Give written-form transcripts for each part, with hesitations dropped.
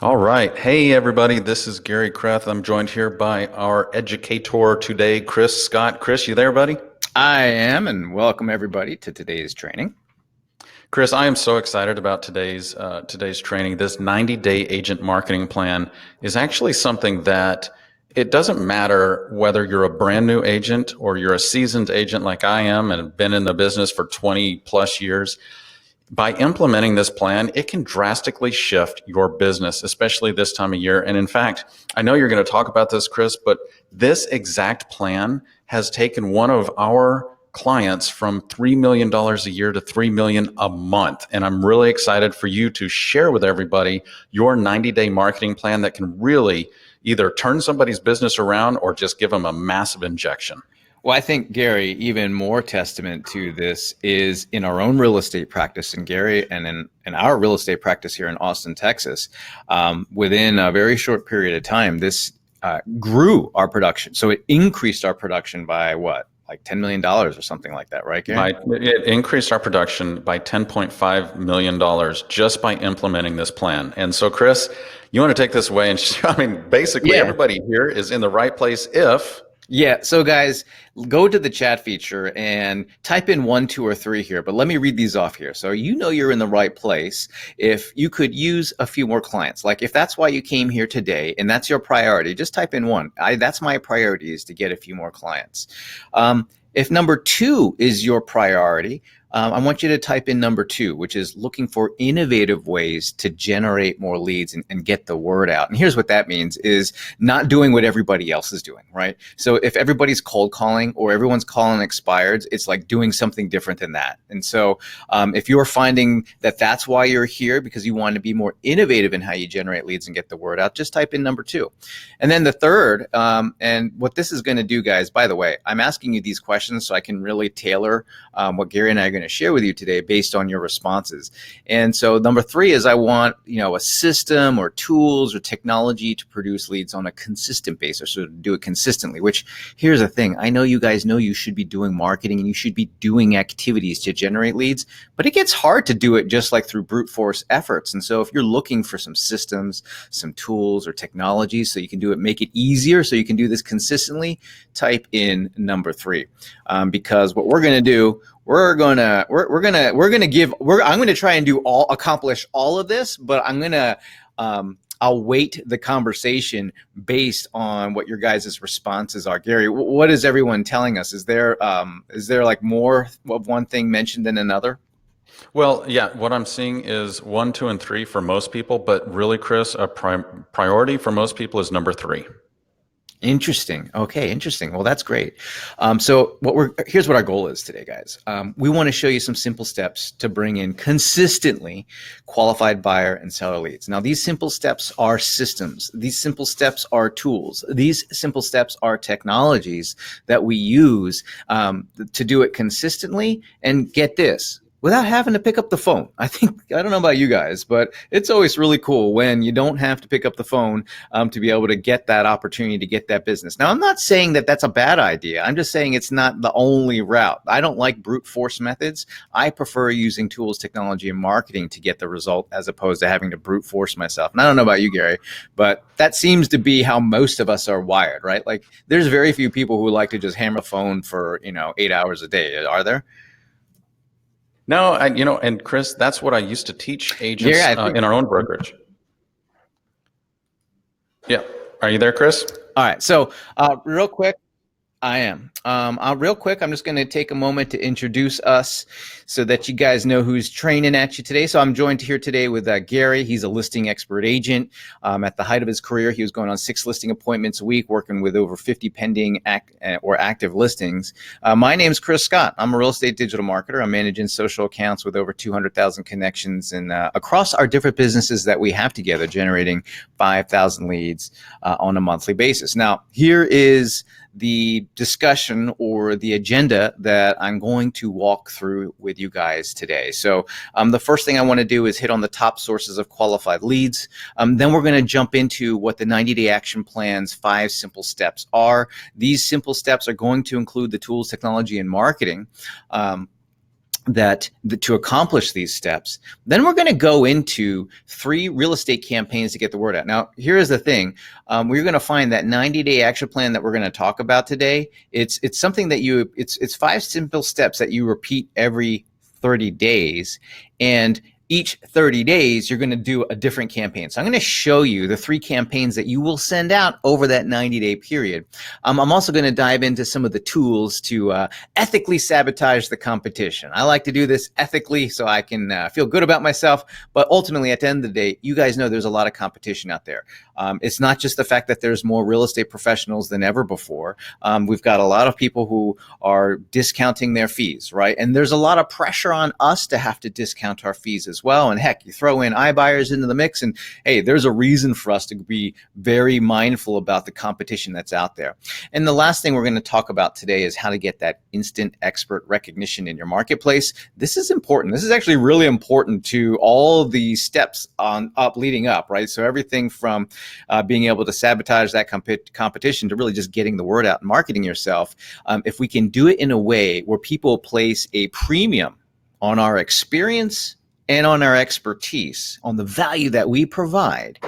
All right. Hey, everybody. This is Gary Kreth. I'm joined here by our educator today, Chris Scott. Chris, you there, buddy? I am, and welcome everybody to today's training. Chris, I am so excited about today's training. This 90-day agent marketing plan is actually something that it doesn't matter whether you're a brand new agent or you're a seasoned agent like I am and have been in the business for 20 plus years. By implementing this plan, it can drastically shift your business, especially this time of year. And in fact, I know you're going to talk about this, Chris, but this exact plan has taken one of our clients from $3 million a year to $3 million a month. And I'm really excited for you to share with everybody your 90-day marketing plan that can really either turn somebody's business around or just give them a massive injection. Well, I think, Gary, even more testament to this is in our own real estate practice, and Gary, and in our real estate practice here in Austin, Texas, within a very short period of time, this grew our production. So it increased our production by what? Like $10 million or something like that, right, Gary? It increased our production by $10.5 million just by implementing this plan. And so, Chris, you want to take this away and I mean, basically Yeah. everybody here is in the right place if Yeah. So guys, go to the chat feature and type in 1, 2, or 3 here, but let me read these off here. So you're in the right place if you could use a few more clients. Like if that's why you came here today and that's your priority, just type in 1. That's my priority, is to get a few more clients. If number 2 is your priority, I want you to type in number 2, which is looking for innovative ways to generate more leads and get the word out. And here's what that means is not doing what everybody else is doing, right? So if everybody's cold calling or everyone's calling expireds, it's like doing something different than that. And so if you're finding that that's why you're here, because you want to be more innovative in how you generate leads and get the word out, just type in number 2. And then the third, and what this is going to do, guys, by the way, I'm asking you these questions so I can really tailor what Gary and I are going to share with you today based on your responses. And so number 3 is I want, a system or tools or technology to produce leads on a consistent basis, so to do it consistently, which here's the thing. I know you guys know you should be doing marketing and you should be doing activities to generate leads, but it gets hard to do it just like through brute force efforts. And so if you're looking for some systems, some tools or technologies so you can do it, make it easier so you can do this consistently, type in number 3. Because what we're going to do, I'm going to try and accomplish all of this, but I'll weight the conversation based on what your guys' responses are. Gary, what is everyone telling us? Is there like more of one thing mentioned than another? Well, yeah, what I'm seeing is 1, 2, and 3 for most people, but really, Chris, a priority for most people is number 3. Interesting. Okay, interesting. Well, that's great. So here's what our goal is today, guys. We want to show you some simple steps to bring in consistently qualified buyer and seller leads. Now, these simple steps are systems. These simple steps are tools. These simple steps are technologies that we use to do it consistently, and get this, without having to pick up the phone. I don't know about you guys, but it's always really cool when you don't have to pick up the phone to be able to get that opportunity to get that business. Now, I'm not saying that that's a bad idea. I'm just saying it's not the only route. I don't like brute force methods. I prefer using tools, technology, and marketing to get the result as opposed to having to brute force myself. And I don't know about you, Gary, but that seems to be how most of us are wired, right? Like there's very few people who like to just hammer a phone for, 8 hours a day. Are there? No, and Chris, that's what I used to teach agents in our own brokerage. Yeah. Are you there, Chris? All right. So real quick, I am. Real quick, I'm just going to take a moment to introduce us so that you guys know who's training at you today. So I'm joined here today with Gary. He's a listing expert agent. At the height of his career, he was going on 6 listing appointments a week, working with over 50 pending or active listings. My name's Chris Scott. I'm a real estate digital marketer. I'm managing social accounts with over 200,000 connections and across our different businesses that we have together, generating 5,000 leads on a monthly basis. Now, here is the discussion or the agenda that I'm going to walk through with you guys today. So the first thing I want to do is hit on the top sources of qualified leads. Then we're going to jump into what the 90-day action plan's 5 simple steps are. These simple steps are going to include the tools, technology, and marketing to accomplish these steps. Then we're going to go into 3 real estate campaigns to get the word out. Now, here is the thing. We're going to find that 90-day action plan that we're going to talk about today. It's something that it's 5 simple steps that you repeat every 30 days. And each 30 days, you're going to do a different campaign. So I'm going to show you the 3 campaigns that you will send out over that 90-day period. I'm also going to dive into some of the tools to ethically sabotage the competition. I like to do this ethically so I can feel good about myself. But ultimately, at the end of the day, you guys know there's a lot of competition out there. It's not just the fact that there's more real estate professionals than ever before. We've got a lot of people who are discounting their fees, right? And there's a lot of pressure on us to have to discount our fees as well. And heck, you throw in iBuyers into the mix, and hey, there's a reason for us to be very mindful about the competition that's out there. And the last thing we're going to talk about today is how to get that instant expert recognition in your marketplace. This is important. This is actually really important to all the steps leading up, right? So everything from being able to sabotage that competition to really just getting the word out and marketing yourself. If we can do it in a way where people place a premium on our experience and on our expertise, on the value that we provide,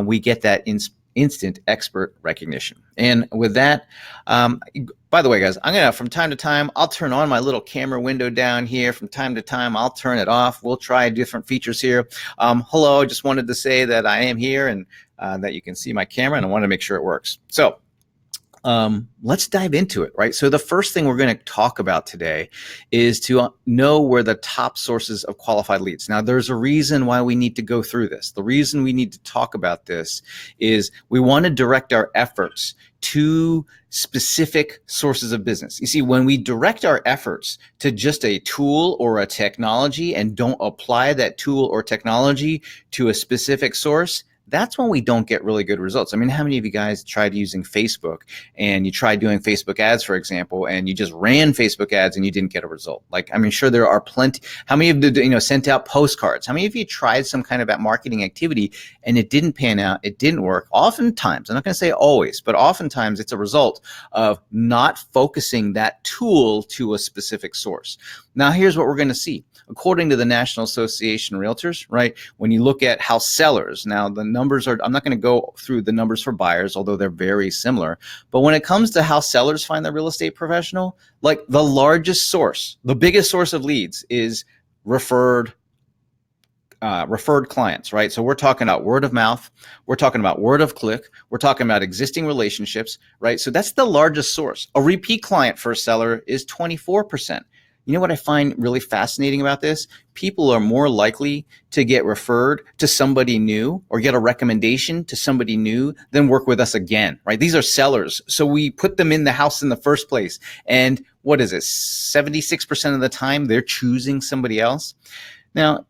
we get that instant expert recognition. And with that, by the way, guys, I'm going to, from time to time, I'll turn on my little camera window down here. From time to time, I'll turn it off. We'll try different features here. Hello, I just wanted to say that I am here and that you can see my camera, and I want to make sure it works. So let's dive into it, right? So the first thing we're going to talk about today is to know where the top sources of qualified leads. Now, there's a reason why we need to go through this. The reason we need to talk about this is we want to direct our efforts to specific sources of business. You see, when we direct our efforts to just a tool or a technology and don't apply that tool or technology to a specific source, that's when we don't get really good results. I mean, how many of you guys tried using Facebook and you tried doing Facebook ads, for example, and you just ran Facebook ads and you didn't get a result? Like, I mean, sure, there are plenty. How many of you, sent out postcards? How many of you tried some kind of marketing activity and it didn't pan out? It didn't work. Oftentimes, I'm not going to say always, but oftentimes it's a result of not focusing that tool to a specific source. Now, here's what we're going to see. According to the National Association of Realtors, right, when you look at how sellers, now the numbers are, I'm not going to go through the numbers for buyers, although they're very similar. But when it comes to how sellers find their real estate professional, like the largest source, the biggest source of leads is referred clients, right? So we're talking about word of mouth. We're talking about word of click. We're talking about existing relationships, right? So that's the largest source. A repeat client for a seller is 24%. You know what I find really fascinating about this? People are more likely to get referred to somebody new or get a recommendation to somebody new than work with us again, right? These are sellers. So we put them in the house in the first place. And what is it? 76% of the time they're choosing somebody else. Now,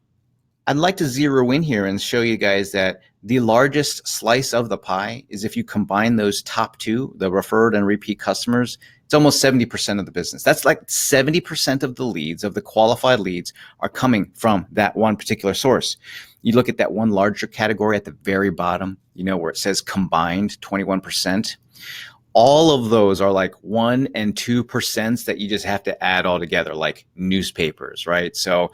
I'd like to zero in here and show you guys that the largest slice of the pie is if you combine those top two, the referred and repeat customers, it's almost 70% of the business. That's like 70% of the leads, of the qualified leads, are coming from that one particular source. You look at that one larger category at the very bottom, where it says combined 21%. All of those are like 1 and 2% that you just have to add all together, like newspapers, right? So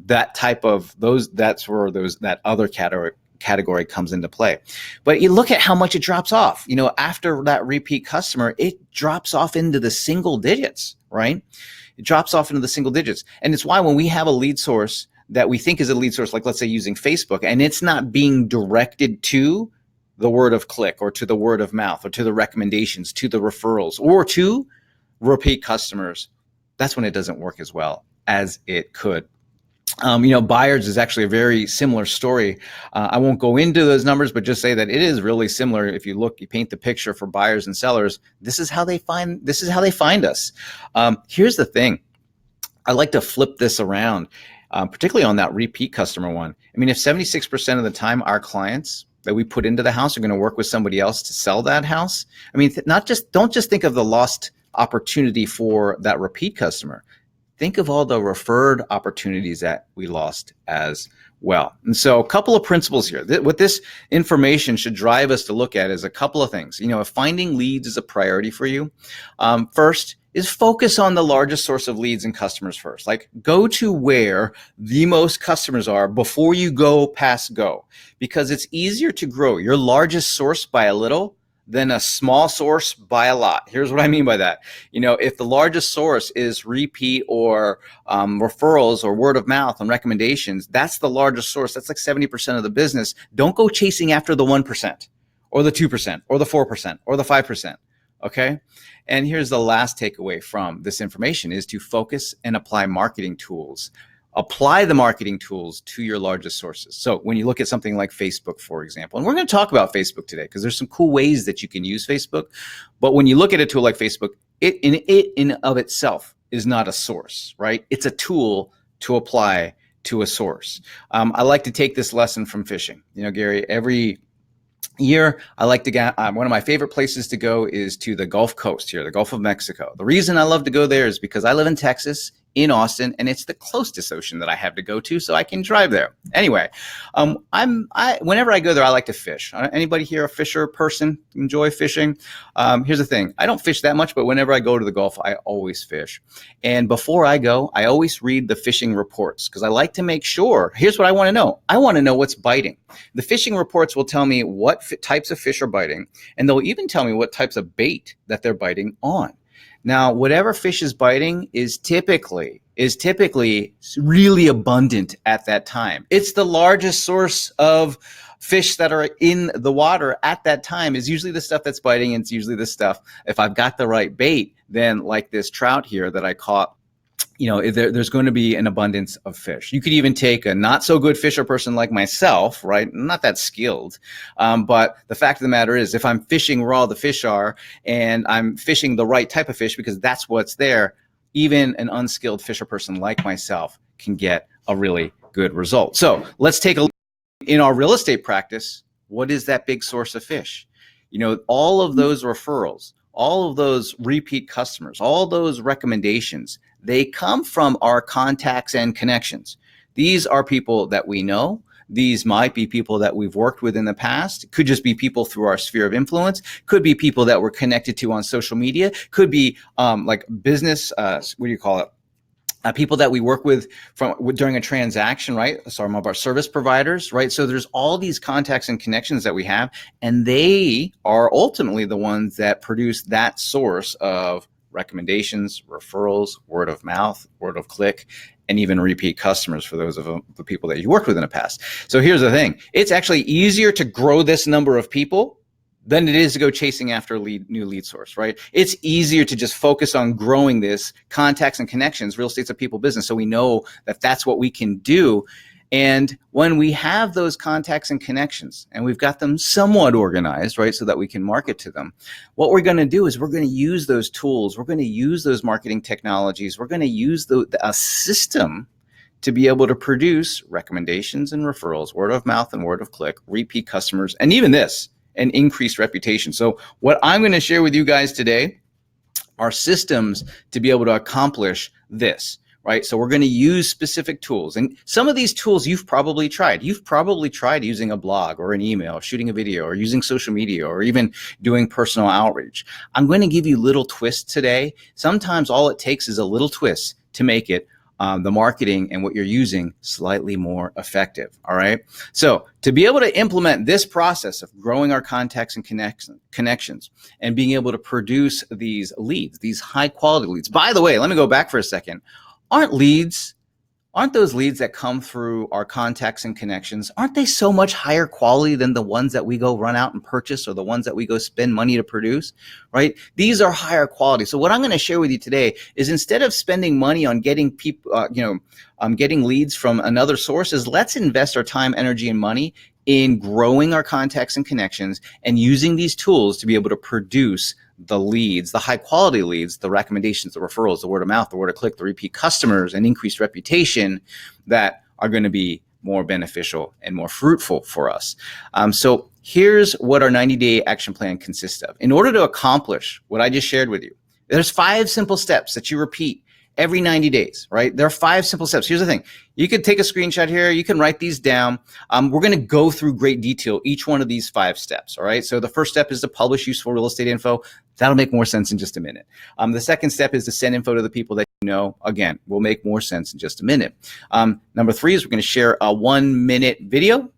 that type of that's where that other category comes into play. But you look at how much it drops off. After that repeat customer, it drops off into the single digits, right? It drops off into the single digits. And it's why when we have a lead source that we think is a lead source, like let's say using Facebook, and it's not being directed to the word of click or to the word of mouth or to the recommendations, to the referrals or to repeat customers, that's when it doesn't work as well as it could. Buyers is actually a very similar story. I won't go into those numbers, but just say that it is really similar. If you paint the picture for buyers and sellers, this is how they find us. Here's the thing. I like to flip this around, particularly on that repeat customer one. I mean, if 76% of the time our clients that we put into the house are going to work with somebody else to sell that house, I mean, don't just think of the lost opportunity for that repeat customer. Think of all the referred opportunities that we lost as well. And so a couple of principles here. What this information should drive us to look at is a couple of things. If finding leads is a priority for you, first, is focus on the largest source of leads and customers first. Like, go to where the most customers are before you go past go, because it's easier to grow your largest source by a little than a small source by a lot. Here's what I mean by that. If the largest source is repeat or referrals or word of mouth and recommendations, that's the largest source. That's like 70% of the business. Don't go chasing after the 1% or the 2% or the 4% or the 5%. Okay. And here's the last takeaway from this information is to focus and apply marketing tools. Apply the marketing tools to your largest sources. So when you look at something like Facebook, for example, and we're going to talk about Facebook today because there's some cool ways that you can use Facebook. But when you look at a tool like Facebook, it in of itself is not a source, right? It's a tool to apply to a source. I like to take this lesson from fishing. Gary, every year, I like to get one of my favorite places to go is to the Gulf Coast here, the Gulf of Mexico. The reason I love to go there is because I live in Texas, in Austin, and it's the closest ocean that I have to go to, so I can drive there. Anyway, whenever I go there, I like to fish. Anybody here a fisher person? Enjoy fishing? Here's the thing: I don't fish that much, but whenever I go to the Gulf, I always fish. And before I go, I always read the fishing reports because I like to make sure. Here's what I want to know: I want to know what's biting. The fishing reports will tell me what types of fish are biting, and they'll even tell me what types of bait that they're biting on. Now, whatever fish is biting is typically really abundant at that time. It's the largest source of fish that are in the water at that time is usually the stuff that's biting, and it's usually the stuff, if I've got the right bait, then like this trout here that I caught, there's going to be an abundance of fish. You could even take a not so good fisher person like myself, right? I'm not that skilled. But the fact of the matter is, if I'm fishing where all the fish are and I'm fishing the right type of fish because that's what's there, even an unskilled fisher person like myself can get a really good result. So let's take a look in our real estate practice. What is that big source of fish? All of those referrals, all of those repeat customers, all those recommendations, they come from our contacts and connections. These are people that we know. These might be people that we've worked with in the past. It could just be people through our sphere of influence. Could be people that we're connected to on social media. Could be like business, people that we work with during a transaction, right? Some of our service providers, right? So there's all these contacts and connections that we have, and they are ultimately the ones that produce that source of recommendations, referrals, word of mouth, word of click, and even repeat customers for those of the people that you worked with in the past. So here's the thing. It's actually easier to grow this number of people than it is to go chasing after a new lead source, right? It's easier to just focus on growing this contacts and connections. Real estate's a people business, so we know that that's what we can do. And when we have those contacts and connections and we've got them somewhat organized, right, so that we can market to them, what we're going to do is we're going to use those tools. We're going to use those marketing technologies. We're going to use a system to be able to produce recommendations and referrals, word of mouth and word of click, repeat customers, and even this, an increased reputation. So what I'm going to share with you guys today are systems to be able to accomplish this. Right? So we're going to use specific tools. And some of these tools you've probably tried. You've probably tried using a blog or an email, shooting a video, or using social media, or even doing personal outreach. I'm going to give you little twists today. Sometimes all it takes is a little twist to make it the marketing and what you're using slightly more effective. All right. So to be able to implement this process of growing our contacts and connections and being able to produce these leads, these high quality leads. By the way, let me go back for a second. Aren't those leads that come through our contacts and connections, aren't they so much higher quality than the ones that we go run out and purchase or the ones that we go spend money to produce, right? These are higher quality. So what I'm going to share with you today is, instead of spending money on getting people, getting leads from another source, is let's invest our time, energy, and money in growing our contacts and connections and using these tools to be able to produce the leads, the high quality leads, the recommendations, the referrals, the word of mouth, the word of click, the repeat customers, and increased reputation that are going to be more beneficial and more fruitful for us. So here's what our 90-day action plan consists of. In order to accomplish what I just shared with you, there's 5 simple steps that you repeat every 90 days, right? There are 5 simple steps. Here's the thing. You could take a screenshot here. You can write these down. We're going to go through great detail each one of these 5 steps, all right? So the first step is to publish useful real estate info. That'll make more sense in just a minute. The second step is to send info to the people that you know. Again, will make more sense in just a minute. Number 3 is we're going to share a 1-minute video.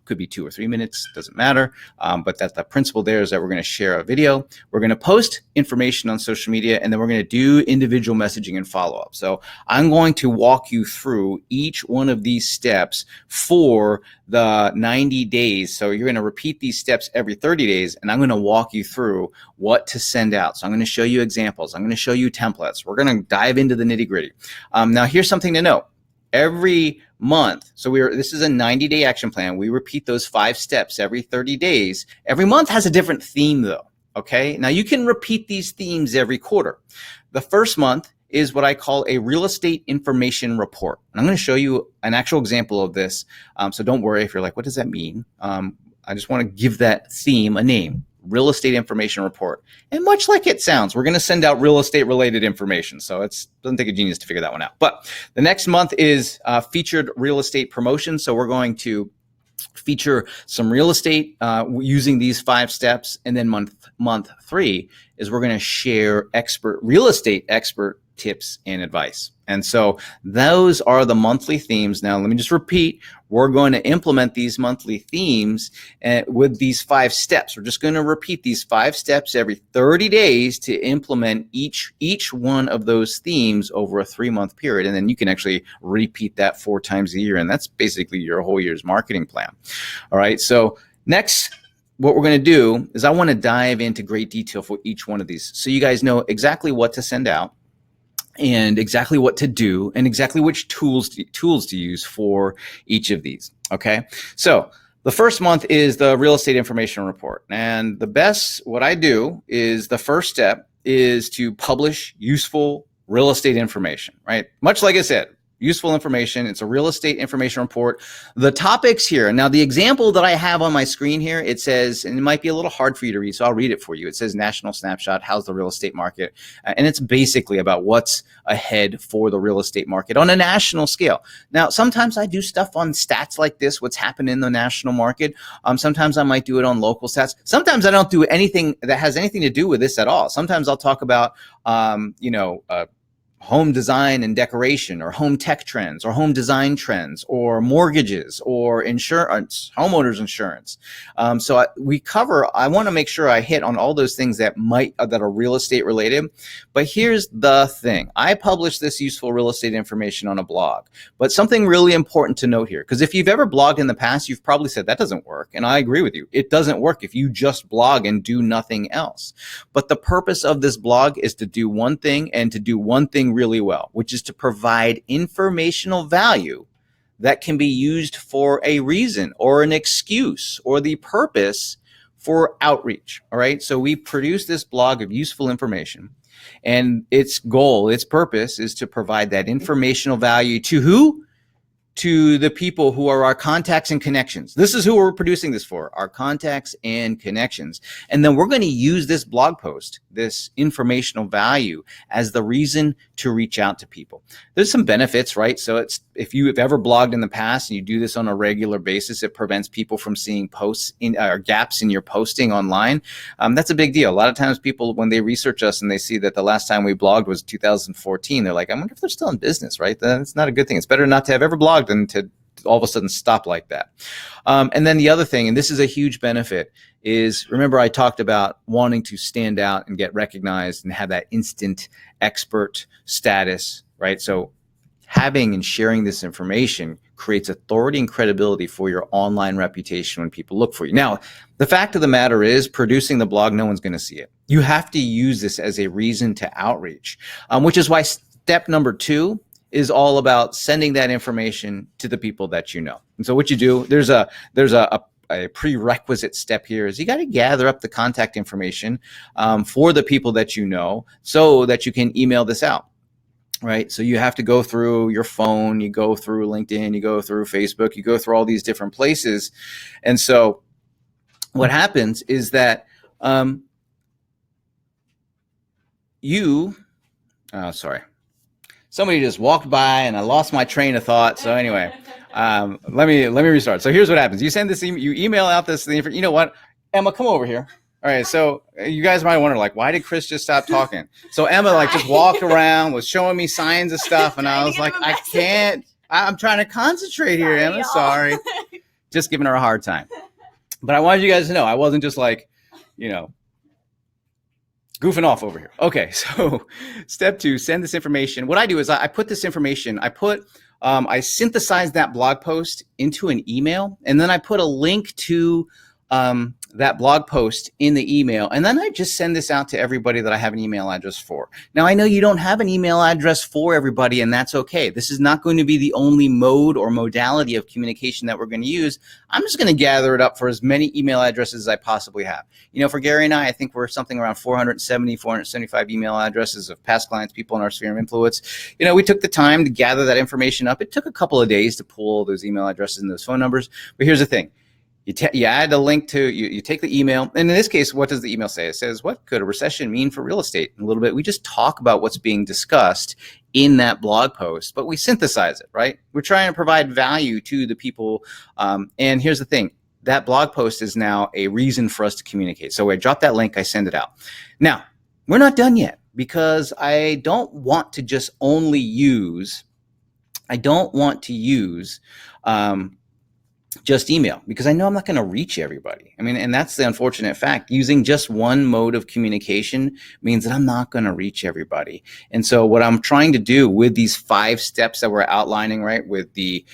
Could be 2 or 3 minutes, doesn't matter. But that's the principle there, is that we're going to share a video. We're going to post information on social media, and then we're going to do individual messaging and follow up. So I'm going to walk you through each one of these steps for the 90 days. So you're going to repeat these steps every 30 days, and I'm going to walk you through what to send out. So I'm going to show you examples. I'm going to show you templates. We're going to dive into the nitty gritty. Now, here's something to note. Every month, so this is a 90-day action plan. We repeat those 5 steps every 30 days. Every month has a different theme though, okay? Now you can repeat these themes every quarter. The first month is what I call a real estate information report. And I'm going to show you an actual example of this. So don't worry if you're like, what does that mean? I just want to give that theme a name. Real estate information report. And much like it sounds, we're going to send out real estate related information. So it doesn't take a genius to figure that one out. But the next month is featured real estate promotion. So we're going to feature some real estate using these 5 steps. And then month 3 is we're going to share real estate expert tips and advice. And so those are the monthly themes. Now, let me just repeat. We're going to implement these monthly themes with these 5 steps. We're just going to repeat these 5 steps every 30 days to implement each one of those themes over a 3-month period. And then you can actually repeat that 4 times a year. And that's basically your whole year's marketing plan. All right. So next, what we're going to do is I want to dive into great detail for each one of these, so you guys know exactly what to send out, and exactly what to do, and exactly which tools to use for each of these. Okay, so the first month is the real estate information report, and what I do is the first step is to publish useful real estate information. Right, much like I said. Useful information. It's a real estate information report. The topics here. Now, the example that I have on my screen here, it says, and it might be a little hard for you to read, so I'll read it for you. It says National Snapshot, how's the real estate market? And it's basically about what's ahead for the real estate market on a national scale. Now, sometimes I do stuff on stats like this, what's happened in the national market. Sometimes I might do it on local stats. Sometimes I don't do anything that has anything to do with this at all. Sometimes I'll talk about, home design and decoration, or home tech trends, or home design trends, or mortgages, or insurance, homeowners insurance. So I want to make sure I hit on all those things that are real estate related. But here's the thing. I publish this useful real estate information on a blog, but something really important to note here, because if you've ever blogged in the past, you've probably said that doesn't work. And I agree with you. It doesn't work if you just blog and do nothing else. But the purpose of this blog is to do one thing, and to do one thing really well, which is to provide informational value that can be used for a reason or an excuse or the purpose for outreach. All right. So we produce this blog of useful information, and its purpose is to provide that informational value to who? To the people who are our contacts and connections. This is who we're producing this for, our contacts and connections. And then we're going to use this blog post, this informational value, as the reason to reach out to people. There's some benefits, right? So if you have ever blogged in the past and you do this on a regular basis, it prevents people from seeing posts or gaps in your posting online. That's a big deal. A lot of times people, when they research us and they see that the last time we blogged was 2014, they're like, I wonder if they're still in business, right? That's not a good thing. It's better not to have ever blogged than to all of a sudden stop like that. And then the other thing, and this is a huge benefit, is remember I talked about wanting to stand out and get recognized and have that instant expert status, right? So having and sharing this information creates authority and credibility for your online reputation when people look for you. Now, the fact of the matter is, producing the blog, no one's going to see it. You have to use this as a reason to outreach, which is why step number 2 is all about sending that information to the people that you know. And so what you do, there's a prerequisite step here, is you got to gather up the contact information for the people that you know, so that you can email this out. Right. So you have to go through your phone, you go through LinkedIn, you go through Facebook, you go through all these different places. And so what happens is that somebody just walked by and I lost my train of thought. So anyway, let me restart. So here's what happens. You send this email, you email out this thing. You know what, Emma, come over here. All right, so you guys might wonder, like, why did Chris just stop talking? So Emma, like, just walked around, was showing me signs of stuff, and I was like, I can't. I'm trying to concentrate here, Emma. Sorry. Just giving her a hard time. But I wanted you guys to know I wasn't just like, goofing off over here. Okay, so step 2, send this information. What I do is I put this information, I synthesize that blog post into an email, and then I put a link to that blog post in the email. And then I just send this out to everybody that I have an email address for. Now, I know you don't have an email address for everybody, and that's okay. This is not going to be the only mode or modality of communication that we're going to use. I'm just going to gather it up for as many email addresses as I possibly have. For Gary and I think we're something around 475 email addresses of past clients, people in our sphere of influence. We took the time to gather that information up. It took a couple of days to pull those email addresses and those phone numbers. But here's the thing. You add a link to, you take the email, and in this case, what does the email say? It says, what could a recession mean for real estate? In a little bit, we just talk about what's being discussed in that blog post, but we synthesize it, right? We're trying to provide value to the people. And here's the thing, that blog post is now a reason for us to communicate. So I drop that link, I send it out. Now, we're not done yet because I don't want to just only use, just email, because I know I'm not going to reach everybody. And that's the unfortunate fact. Using just one mode of communication means that I'm not going to reach everybody. And so what I'm trying to do with these 5 steps that we're outlining, right, with the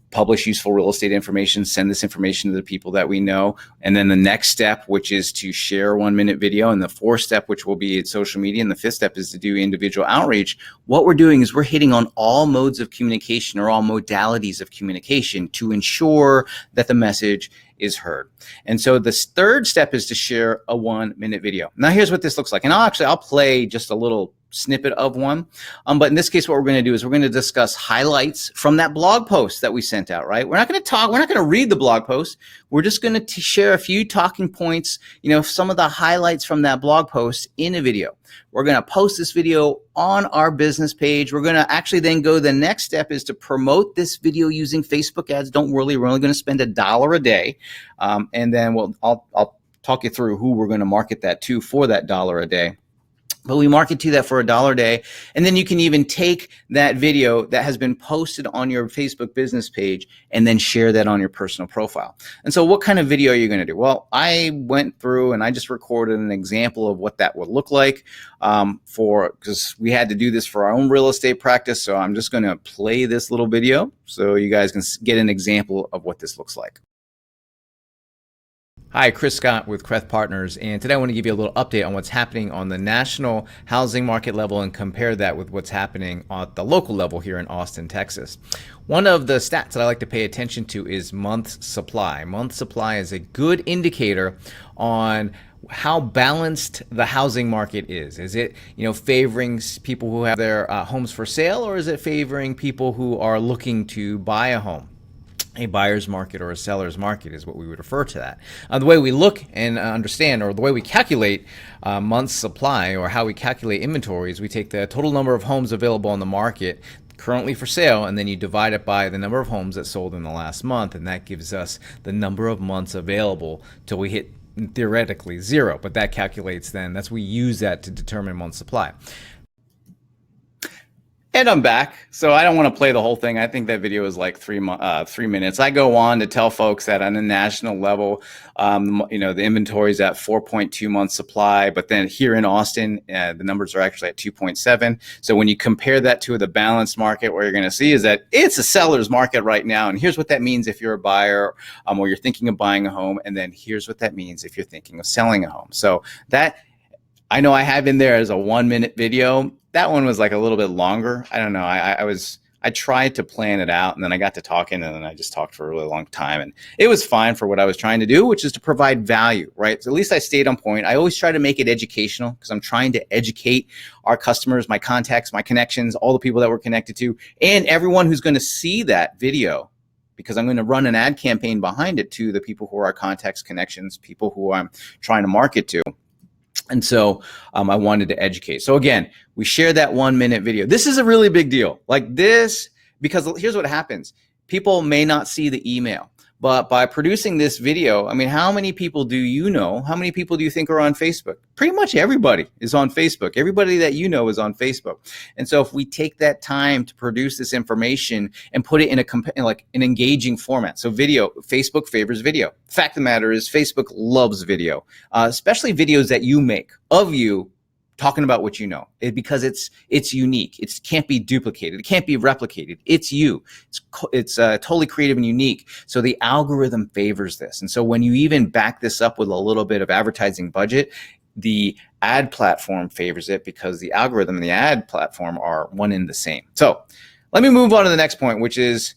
publish useful real estate information, send this information to the people that we know. And then the next step, which is to share a 1-minute video. And the 4th step, which will be social media. And the 5th step is to do individual outreach. What we're doing is we're hitting on all modes of communication or all modalities of communication to ensure that the message is heard. And so the 3rd step is to share a 1-minute video. Now here's what this looks like. And I'll play just a little snippet of one. But in this case, what we're going to do is we're going to discuss highlights from that blog post that we sent out, right? We're not going to read the blog post. We're just going to share a few talking points, some of the highlights from that blog post in a video. We're going to post this video on our business page. We're going to actually then go, the next step is to promote this video using Facebook ads. Don't worry, we're only going to spend $1 a day. And then I'll talk you through who we're going to market that to for that $1 a day. But we market to that for $1 a day. And then you can even take that video that has been posted on your Facebook business page and then share that on your personal profile. And so what kind of video are you going to do? Well, I went through and I just recorded an example of what that would look like because we had to do this for our own real estate practice. So I'm just going to play this little video so you guys can get an example of what this looks like. Hi, Chris Scott with Kreth Partners, and today I want to give you a little update on what's happening on the national housing market level and compare that with what's happening at the local level here in Austin, Texas. One of the stats that I like to pay attention to is month supply. Month supply is a good indicator on how balanced the housing market is. Is it, favoring people who have their homes for sale, or is it favoring people who are looking to buy a home? A buyer's market or a seller's market is what we would refer to that. The way we look and understand, or the way we calculate months supply, or how we calculate inventories, we take the total number of homes available on the market currently for sale, and then you divide it by the number of homes that sold in the last month, and that gives us the number of months available till we hit theoretically 0. But that calculates then, we use that to determine month supply. And I'm back. So I don't want to play the whole thing. I think that video is like 3 minutes. I go on to tell folks that on a national level, the inventory is at 4.2 months supply. But then here in Austin, the numbers are actually at 2.7. So when you compare that to the balanced market, what you're going to see is that it's a seller's market right now. And here's what that means if you're a buyer or you're thinking of buying a home. And then here's what that means if you're thinking of selling a home. So that, I know I have in there as a 1-minute video. That one was like a little bit longer. I don't know. I tried to plan it out, and then I got to talking, and then I just talked for a really long time, and it was fine for what I was trying to do, which is to provide value, right? So at least I stayed on point. I always try to make it educational because I'm trying to educate our customers, my contacts, my connections, all the people that we're connected to, and everyone who's going to see that video, because I'm going to run an ad campaign behind it to the people who are our contacts, connections, people who I'm trying to market to. And so I wanted to educate. So again, we shared that 1 minute video. This is a really big deal. Like this, because here's what happens. People may not see the email, but by producing this video, I mean, how many people do you know? How many people do you think are on Facebook? Pretty much everybody is on Facebook. Everybody that you know is on Facebook. And so if we take that time to produce this information and put it in like an engaging format. So video, Facebook favors video. Fact of the matter is Facebook loves video, especially videos that you make of you talking about what you know, because it's unique. It can't be duplicated. It can't be replicated. It's you. It's totally creative and unique. So the algorithm favors this. And so when you even back this up with a little bit of advertising budget, the ad platform favors it because the algorithm and the ad platform are one and the same. So let me move on to the next point, which is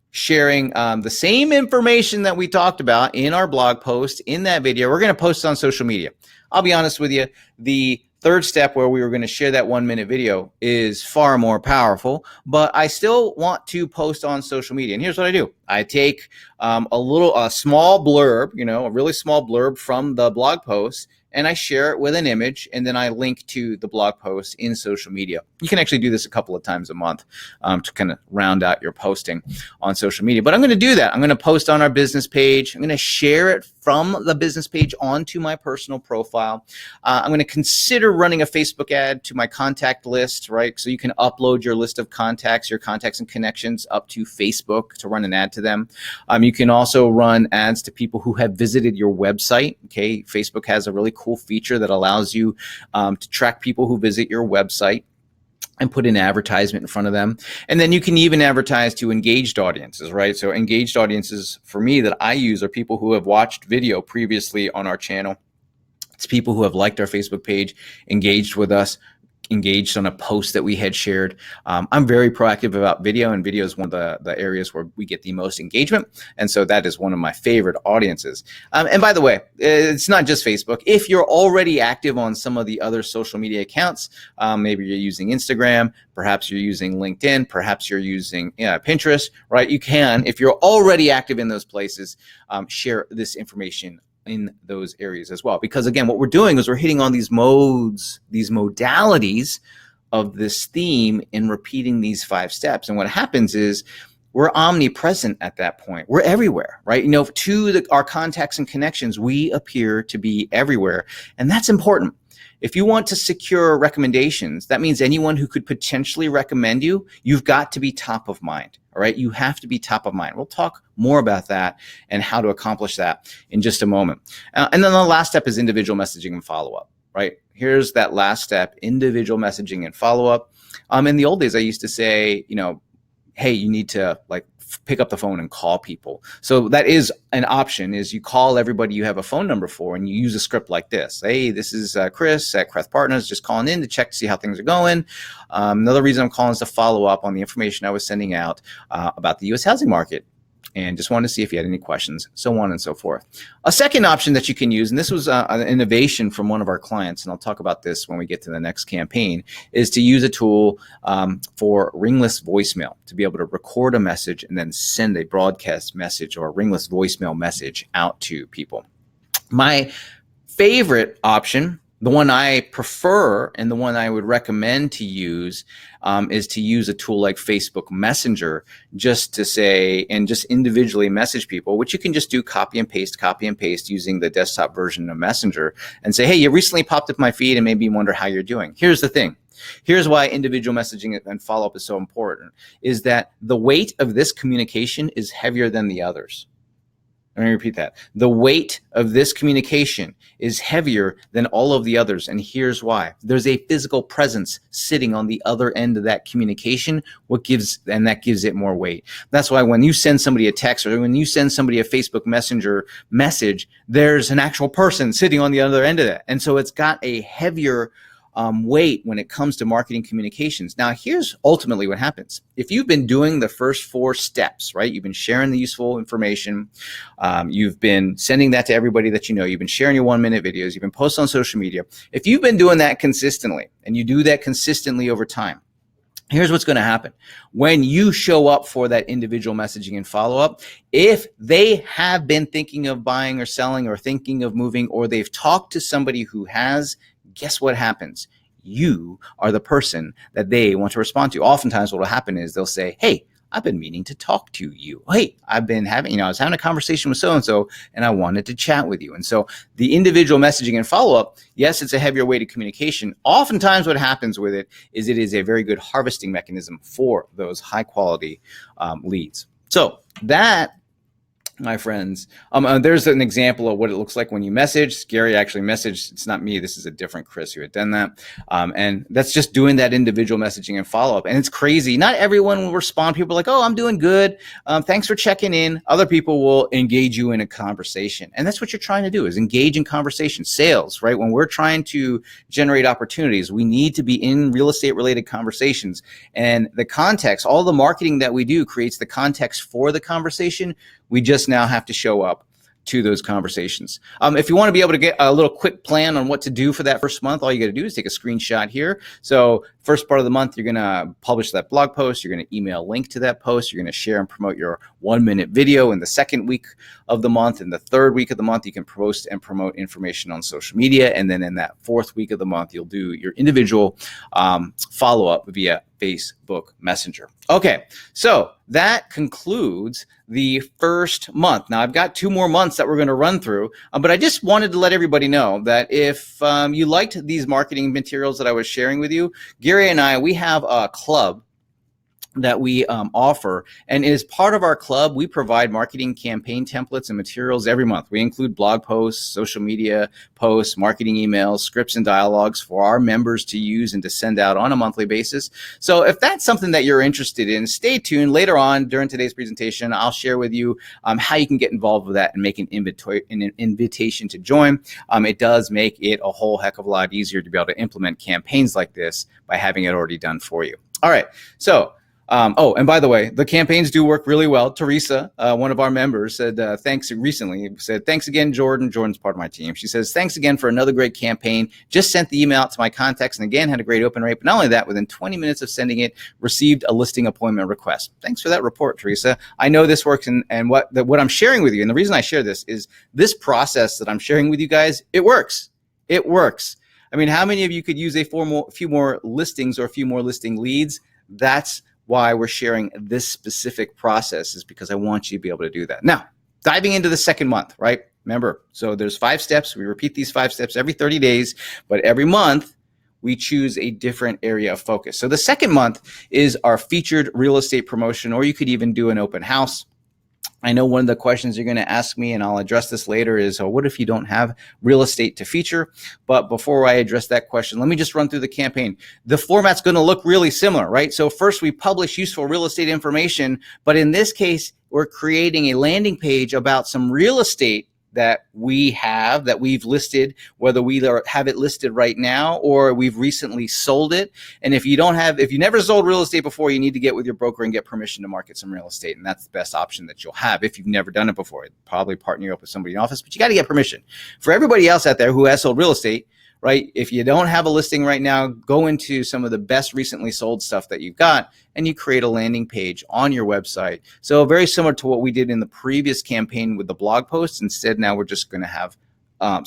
sharing the same information that we talked about in our blog post, in that video. We're going to post it on social media. I'll be honest with you, the third step where we were going to share that 1 minute video is far more powerful, but I still want to post on social media. And here's what I do. I take a small blurb, a really small blurb from the blog post, and I share it with an image, and then I link to the blog post in social media. You can actually do this a couple of times a month to kind of round out your posting on social media. But I'm going to do that. I'm going to post on our business page. I'm going to share it from the business page onto my personal profile. I'm going to consider running a Facebook ad to my contact list, right? So you can upload your list of contacts, your contacts and connections up to Facebook to run an ad to them. You can also run ads to people who have visited your website. Okay, Facebook has a really cool feature that allows you to track people who visit your website and put an advertisement in front of them. And then you can even advertise to engaged audiences, right? So engaged audiences for me that I use are people who have watched video previously on our channel. It's people who have liked our Facebook page, engaged with us, engaged on a post that we had shared. I'm very proactive about video, and video is one of the areas where we get the most engagement. And so that is one of my favorite audiences. And by the way, it's not just Facebook. If you're already active on some of the other social media accounts, maybe you're using Instagram, perhaps you're using LinkedIn, perhaps you're using Pinterest, right? You can, if you're already active in those places, share this information in those areas as well. Because again, what we're doing is we're hitting on these modes, these modalities of this theme and repeating these 5 steps. And what happens is we're omnipresent at that point. We're everywhere, right? To our contacts and connections, we appear to be everywhere. And that's important. If you want to secure recommendations, that means anyone who could potentially recommend you, you've got to be top of mind. All right. You have to be top of mind. We'll talk more about that and how to accomplish that in just a moment. And then the last step is individual messaging and follow-up, right? Here's that last step, individual messaging and follow-up. In the old days, I used to say, hey, you need to pick up the phone and call people. So that is an option, is you call everybody you have a phone number for, and you use a script like this. Hey, this is Chris at Creth Partners, just calling in to check to see how things are going. Another reason I'm calling is to follow up on the information I was sending out about the U.S. housing market, and just wanted to see if you had any questions, so on and so forth. A second option that you can use, and this was an innovation from one of our clients, and I'll talk about this when we get to the next campaign, is to use a tool for ringless voicemail, to be able to record a message and then send a broadcast message or a ringless voicemail message out to people. My favorite option, the one I prefer and the one I would recommend to use is to use a tool like Facebook Messenger, just to say, and just individually message people, which you can just do copy and paste using the desktop version of Messenger, and say, hey, you recently popped up my feed and maybe you wonder how you're doing. Here's the thing. Here's why individual messaging and follow-up is so important, is that the weight of this communication is heavier than the others. Let me repeat that. The weight of this communication is heavier than all of the others. And here's why. There's a physical presence sitting on the other end of that communication, that gives it more weight. That's why when you send somebody a text or when you send somebody a Facebook Messenger message, there's an actual person sitting on the other end of that. And so it's got a heavier weight when it comes to marketing communications. Now, here's ultimately what happens. If you've been doing the first 4 steps, right? You've been sharing the useful information. You've been sending that to everybody that you know. You've been sharing your 1-minute videos. You've been posting on social media. If you've been doing that consistently, and you do that consistently over time, here's what's going to happen. When you show up for that individual messaging and follow-up, if they have been thinking of buying or selling or thinking of moving, or they've talked to somebody who has guess what happens? You are the person that they want to respond to. Oftentimes what will happen is they'll say, hey, I've been meaning to talk to you. Hey, I was having a conversation with so-and-so and I wanted to chat with you. And so the individual messaging and follow-up, yes, it's a heavier weight of communication. Oftentimes what happens with it is a very good harvesting mechanism for those high quality leads. So that, my friends, there's an example of what it looks like when you message. Gary actually messaged. It's not me. This is a different Chris who had done that. And that's just doing that individual messaging and follow-up. And it's crazy. Not everyone will respond. People are like, oh, I'm doing good. Thanks for checking in. Other people will engage you in a conversation. And that's what you're trying to do, is engage in conversation. Sales, right? When we're trying to generate opportunities, we need to be in real estate related conversations. And the context, all the marketing that we do creates the context for the conversation. We just now have to show up to those conversations. If you want to be able to get a little quick plan on what to do for that first month, all you got to do is take a screenshot here. So first part of the month, you're going to publish that blog post. You're going to email a link to that post. You're going to share and promote your 1-minute video. In the second week of the month, in the third week of the month, you can post and promote information on social media. And then in that fourth week of the month, you'll do your individual follow-up via Facebook Messenger. Okay, so that concludes the first month. Now, I've got 2 more months that we're going to run through, but I just wanted to let everybody know that if you liked these marketing materials that I was sharing with you, Gary and I, we have a club that we offer. And as part of our club, we provide marketing campaign templates and materials every month. We include blog posts, social media posts, marketing emails, scripts and dialogues for our members to use and to send out on a monthly basis. So if that's something that you're interested in, stay tuned. Later on during today's presentation, I'll share with you how you can get involved with that and make an invitation to join. It does make it a whole heck of a lot easier to be able to implement campaigns like this by having it already done for you. All right, so oh, and by the way, the campaigns do work really well. Teresa, one of our members, said thanks recently. Said, thanks again, Jordan. Jordan's part of my team. She says, thanks again for another great campaign. Just sent the email out to my contacts and again had a great open rate. But not only that, within 20 minutes of sending it, received a listing appointment request. Thanks for that report, Teresa. I know this works, and what I'm sharing with you, and the reason I share this is this process that I'm sharing with you guys, it works. It works. I mean, how many of you could use a few more listings or a few more listing leads? That's why we're sharing this specific process, is because I want you to be able to do that. Now, diving into the second month, right? Remember, so there's 5 steps. We repeat these 5 steps every 30 days, but every month we choose a different area of focus. So the second month is our featured real estate promotion, or you could even do an open house. I know one of the questions you're going to ask me, and I'll address this later, is what if you don't have real estate to feature? But before I address that question, let me just run through the campaign. The format's going to look really similar, right? So first we publish useful real estate information, but in this case, we're creating a landing page about some real estate that we've listed, whether we have it listed right now or we've recently sold it. And if you never sold real estate before, you need to get with your broker and get permission to market some real estate. And that's the best option that you'll have if you've never done it before. It'd probably partner you up with somebody in office, but you got to get permission. For everybody else out there who has sold real estate, right? If you don't have a listing right now, go into some of the best recently sold stuff that you've got and you create a landing page on your website. So very similar to what we did in the previous campaign with the blog posts. Instead, now we're just going to have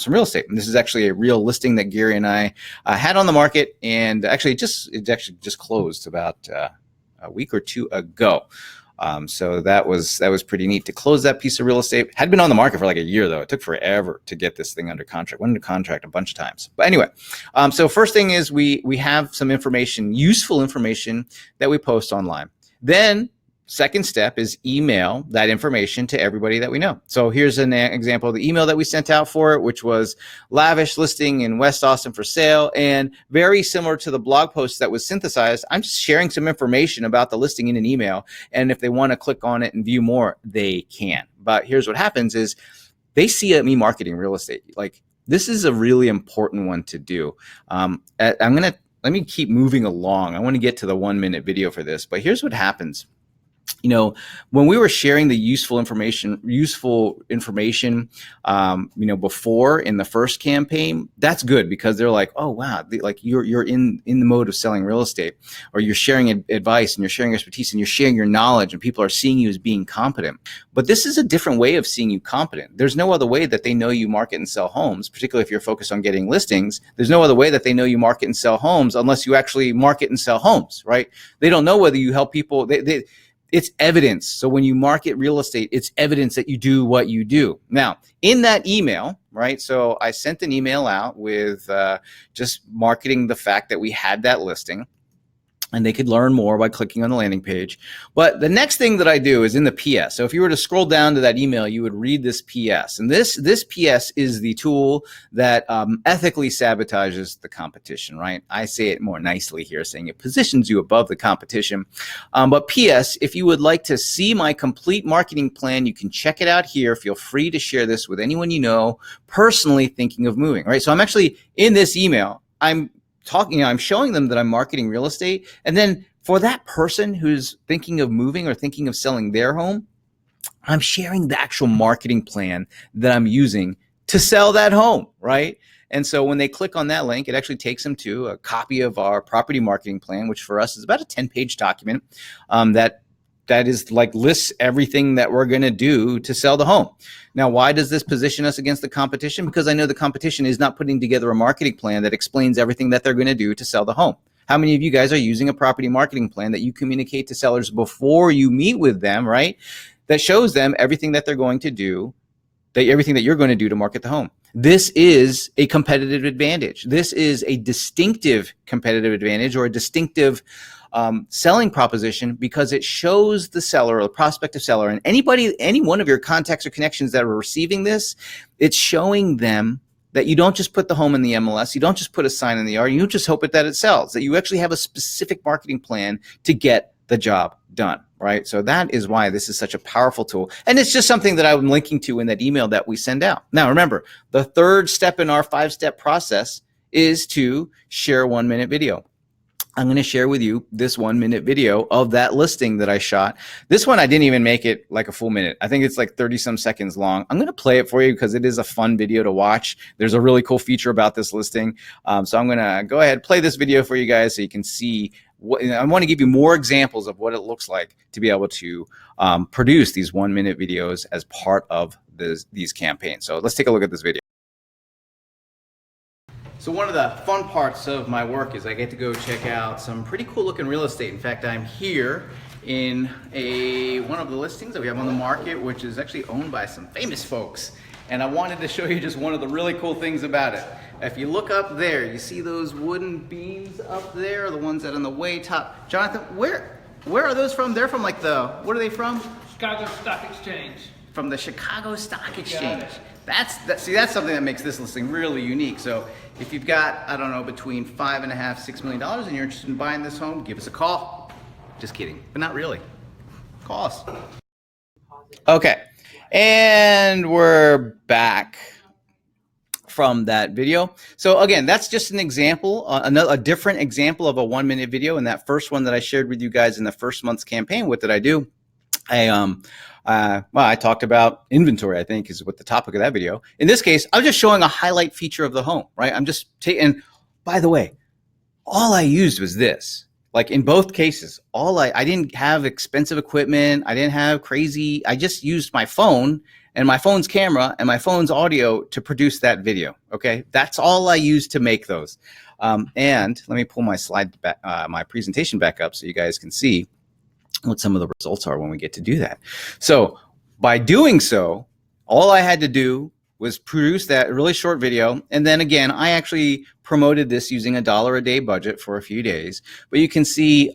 some real estate. And this is actually a real listing that Gary and I had on the market, and it just closed about a week or 2 ago. So that was pretty neat to close that piece of real estate. Had been on the market for like a year though. It took forever to get this thing under contract. Went into contract a bunch of times. But anyway, so first thing is we have some information, useful information that we post online. Then second step is email that information to everybody that we know. So here's an example of the email that we sent out for it, which was lavish listing in West Austin for sale. And very similar to the blog post that was synthesized, I'm just sharing some information about the listing in an email. And if they want to click on it and view more, they can. But here's what happens is they see me marketing real estate. Like, this is a really important one to do. Let me keep moving along. I want to get to the 1-minute video for this, but here's what happens. you know, when we were sharing the useful information, before in the first campaign, that's good because they're like, oh wow, like you're in the mode of selling real estate, or you're sharing advice and you're sharing expertise and you're sharing your knowledge, and people are seeing you as being competent. But this is a different way of seeing you competent. There's no other way that they know you market and sell homes, particularly if you're focused on getting listings. There's no other way that they know you market and sell homes unless you actually market and sell homes, right? They don't know whether you help people. It's evidence. So when you market real estate, it's evidence that you do what you do. Now, in that email, right? So I sent an email out with just marketing the fact that we had that listing, and they could learn more by clicking on the landing page. But the next thing that I do is in the PS. So if you were to scroll down to that email, you would read this PS. And this PS is the tool that ethically sabotages the competition, right? I say it more nicely here, saying it positions you above the competition. But PS, if you would like to see my complete marketing plan, you can check it out here. Feel free to share this with anyone you know personally thinking of moving, right? So I'm actually in this email, I'm showing them that I'm marketing real estate. And then for that person who's thinking of moving or thinking of selling their home, I'm sharing the actual marketing plan that I'm using to sell that home, right? And so when they click on that link, it actually takes them to a copy of our property marketing plan, which for us is about a 10-page document that is like lists everything that we're going to do to sell the home. Now, why does this position us against the competition? Because I know the competition is not putting together a marketing plan that explains everything that they're going to do to sell the home. How many of you guys are using a property marketing plan that you communicate to sellers before you meet with them, right? That shows them everything that they're going to do, everything that you're going to do to market the home. This is a competitive advantage. This is a distinctive competitive advantage, or a distinctive selling proposition, because it shows the seller or the prospective seller and any one of your contacts or connections that are receiving this, it's showing them that you don't just put the home in the MLS, you don't just put a sign in the yard, you don't just hope that it sells, that you actually have a specific marketing plan to get the job done, right? So that is why this is such a powerful tool. And it's just something that I'm linking to in that email that we send out. Now, remember, the third step in our 5-step process is to share a 1-minute video. I'm going to share with you this 1-minute video of that listing that I shot. This one, I didn't even make it like a full minute. I think it's like 30 some seconds long. I'm going to play it for you because it is a fun video to watch. There's a really cool feature about this listing. So I'm going to go ahead, play this video for you guys so you can see what, I want to give you more examples of what it looks like to be able to produce these 1-minute videos as part of these campaigns. So let's take a look at this video. So one of the fun parts of my work is I get to go check out some pretty cool looking real estate. In fact, I'm here in one of the listings that we have on the market, which is actually owned by some famous folks. And I wanted to show you just one of the really cool things about it. If you look up there, you see those wooden beams up there, the ones that are on the way top. Jonathan, where are those from? They're from like what are they from? Chicago Stock Exchange. From the Chicago Stock Exchange. See, that's something that makes this listing really unique. So if you've got, I don't know, between $5.5 and $6 million and you're interested in buying this home, give us a call. Just kidding, but not really. Call us. Okay, and we're back from that video. So again, that's just an example, a different example of a 1-minute video. And that first one that I shared with you guys in the first month's campaign, what did I do? I talked about inventory, I think is what the topic of that video. In this case, I'm just showing a highlight feature of the home, right? I'm just taking, by the way, all I used was this. Like in both cases, I didn't have expensive equipment. I didn't have crazy, I just used my phone and my phone's camera and my phone's audio to produce that video, okay? That's all I used to make those. And let me pull my slide back, my presentation back up so you guys can see what some of the results are when we get to do that. So by doing so, all I had to do was produce that really short video. And then again, I actually promoted this using $1 a day budget for a few days. But you can see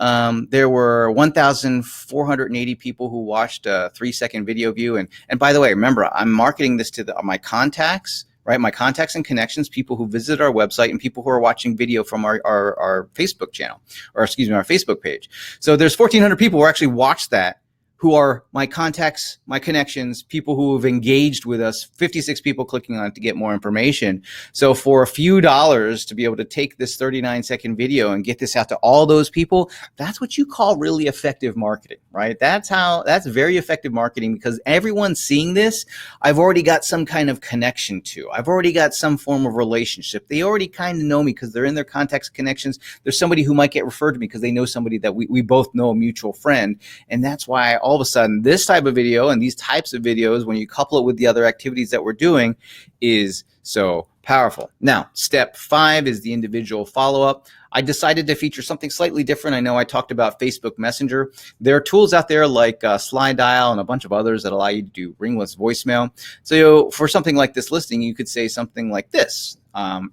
there were 1,480 people who watched a 3-second video view. And by the way, remember, I'm marketing this to my contacts, right? My contacts and connections, people who visit our website and people who are watching video from our Facebook channel, or excuse me, our Facebook page. So there's 1,400 people who actually watched that, who are my contacts, my connections, people who have engaged with us, 56 people clicking on it to get more information. So for a few dollars to be able to take this 39-second video and get this out to all those people, that's what you call really effective marketing, right? That's very effective marketing, because everyone seeing this, I've already got some kind of connection to. I've already got some form of relationship. They already kind of know me because they're in their contacts, connections. There's somebody who might get referred to me because they know somebody that we both know, a mutual friend. And that's why all of a sudden this type of video and these types of videos, when you couple it with the other activities that we're doing, is so powerful. Now, step 5 is the individual follow-up. I decided to feature something slightly different. I know I talked about Facebook Messenger. There are tools out there like Slide Dial and a bunch of others that allow you to do ringless voicemail. So for something like this listing, you could say something like this.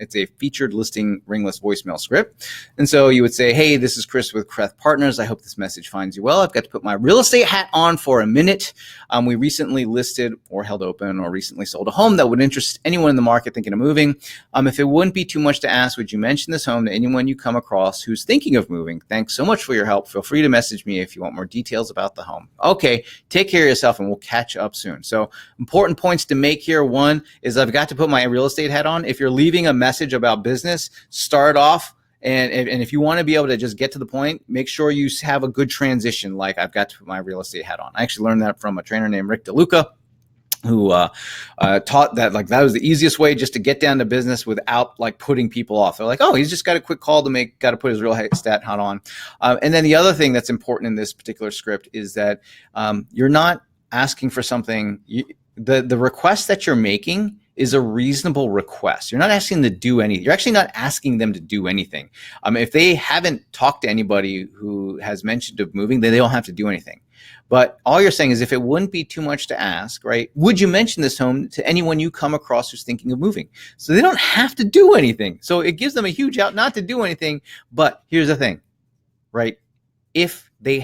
It's a featured listing ringless voicemail script. And so you would say, hey, this is Chris with Kreth Partners. I hope this message finds you well. I've got to put my real estate hat on for a minute. We recently listed or held open or recently sold a home that would interest anyone in the market thinking of moving. If it wouldn't be too much to ask, would you mention this home to anyone you come across who's thinking of moving? Thanks so much for your help. Feel free to message me if you want more details about the home. Okay, take care of yourself and we'll catch up soon. So important points to make here. One is I've got to put my real estate hat on. If you're leaving a message about business, start off. And if you want to be able to just get to the point, make sure you have a good transition. Like, I've got to put my real estate hat on. I actually learned that from a trainer named Rick DeLuca, who taught that, like, that was the easiest way just to get down to business without like putting people off. They're like, oh, he's just got a quick call to make, got to put his real estate hat on. And then the other thing that's important in this particular script is that you're not asking for something. The request that you're making is a reasonable request. You're not asking them to do anything. You're actually not asking them to do anything. If they haven't talked to anybody who has mentioned of moving, then they don't have to do anything. But all you're saying is, if it wouldn't be too much to ask, right, would you mention this home to anyone you come across who's thinking of moving? So they don't have to do anything. So it gives them a huge out not to do anything. But here's the thing, right? If they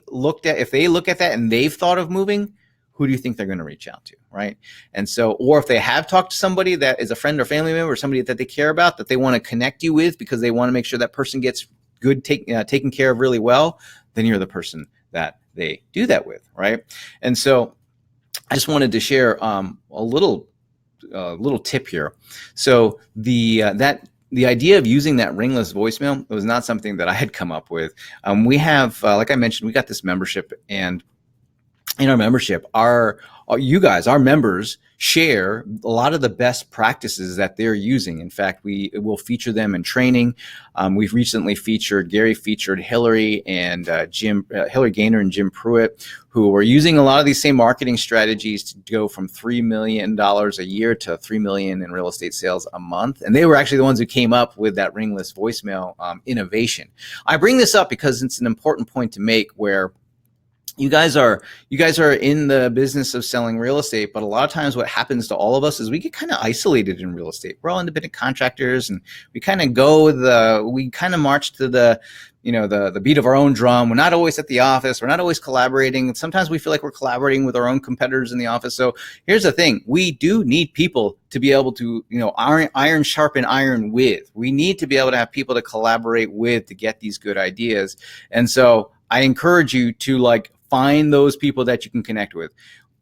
look at that and they've thought of moving, who do you think they're going to reach out to, right? And so, or if they have talked to somebody that is a friend or family member or somebody that they care about, that they want to connect you with because they want to make sure that person gets good, taken care of really well, then you're the person that they do that with, right? And so I just wanted to share a little tip here. So the idea of using that ringless voicemail was not something that I had come up with. We have, like I mentioned, we got this membership, and in our membership, our members share a lot of the best practices that they're using. In fact, we will feature them in training. We've recently featured Hillary and Hillary Gaynor and Jim Pruitt, who were using a lot of these same marketing strategies to go from $3 million a year to $3 million in real estate sales a month. And they were actually the ones who came up with that ringless voicemail innovation. I bring this up because it's an important point to make, where you guys are in the business of selling real estate, but a lot of times what happens to all of us is we get kind of isolated in real estate. We're all independent contractors, and we kind of march to the beat of our own drum. We're not always at the office. We're not always collaborating. Sometimes we feel like we're collaborating with our own competitors in the office. So here's the thing. We do need people to be able to, iron sharpen iron with. We need to be able to have people to collaborate with to get these good ideas. And so I encourage you to find those people that you can connect with.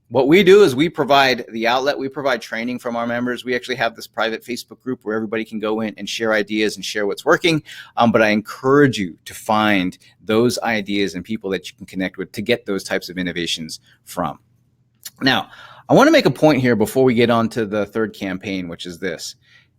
What we do is we provide the outlet. We provide training from our members. We actually have this private Facebook group where everybody can go in and share ideas and share what's working. But I encourage you to find those ideas and people that you can connect with to get those types of innovations from. Now, I want to make a point here before we get on to the third campaign, which is this.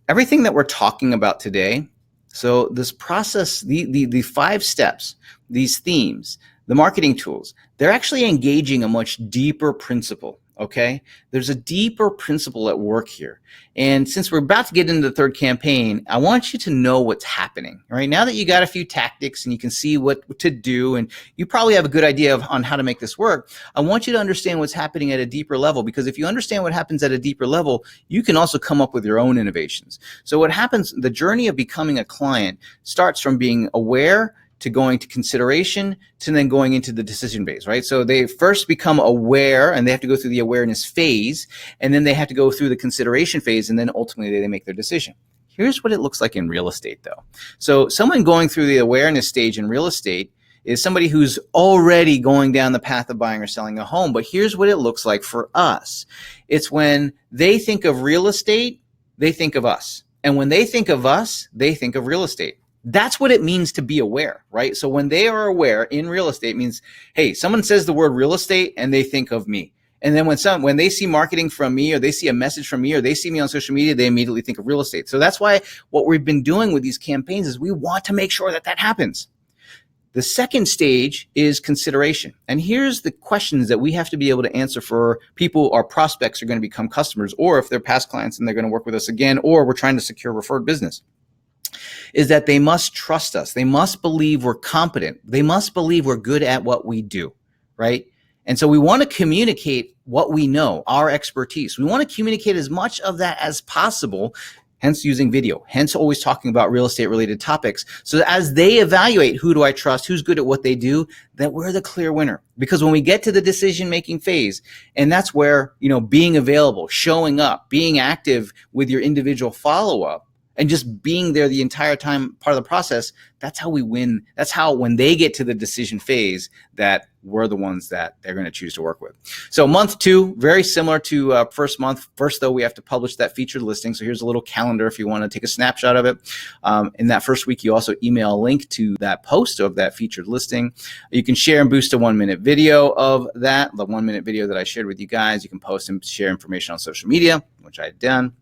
Everything that we're talking about today, so this process, the 5 steps, these themes, the marketing tools, they're actually engaging a much deeper principle, okay? There's a deeper principle at work here. And since we're about to get into the third campaign, I want you to know what's happening, all right? Now that you got a few tactics and you can see what to do, and you probably have a good idea on how to make this work, I want you to understand what's happening at a deeper level, because if you understand what happens at a deeper level, you can also come up with your own innovations. So what happens, the journey of becoming a client starts from being aware to going to consideration to then going into the decision phase, right? So they first become aware, and they have to go through the awareness phase, and then they have to go through the consideration phase, and then ultimately they make their decision. Here's what it looks like in real estate, though. So someone going through the awareness stage in real estate is somebody who's already going down the path of buying or selling a home. But here's what it looks like for us. It's when they think of real estate, they think of us. And when they think of us, they think of real estate. That's what it means to be aware, right? So when they are aware in real estate, it means, hey, someone says the word real estate and they think of me. And then when they see marketing from me, or they see a message from me, or they see me on social media, they immediately think of real estate. So that's why what we've been doing with these campaigns is we want to make sure that that happens. The second stage is consideration. And here's the questions that we have to be able to answer for people. Our prospects are going to become customers, or if they're past clients and they're going to work with us again, or we're trying to secure referred business, is that they must trust us. They must believe we're competent. They must believe we're good at what we do, right? And so we want to communicate what we know, our expertise. We want to communicate as much of that as possible, hence using video, hence always talking about real estate related topics. So as they evaluate, who do I trust, who's good at what they do, that we're the clear winner. Because when we get to the decision-making phase, and that's where, being available, showing up, being active with your individual follow-up, and just being there the entire time, part of the process, that's how we win. That's how, when they get to the decision phase, that we're the ones that they're going to choose to work with. So month 2, very similar to first month. First, though, we have to publish that featured listing. So here's a little calendar if you want to take a snapshot of it. In that first week, you also email a link to that post of that featured listing. You can share and boost a 1-minute video of that, the 1-minute video that I shared with you guys. You can post and share information on social media, which I had done.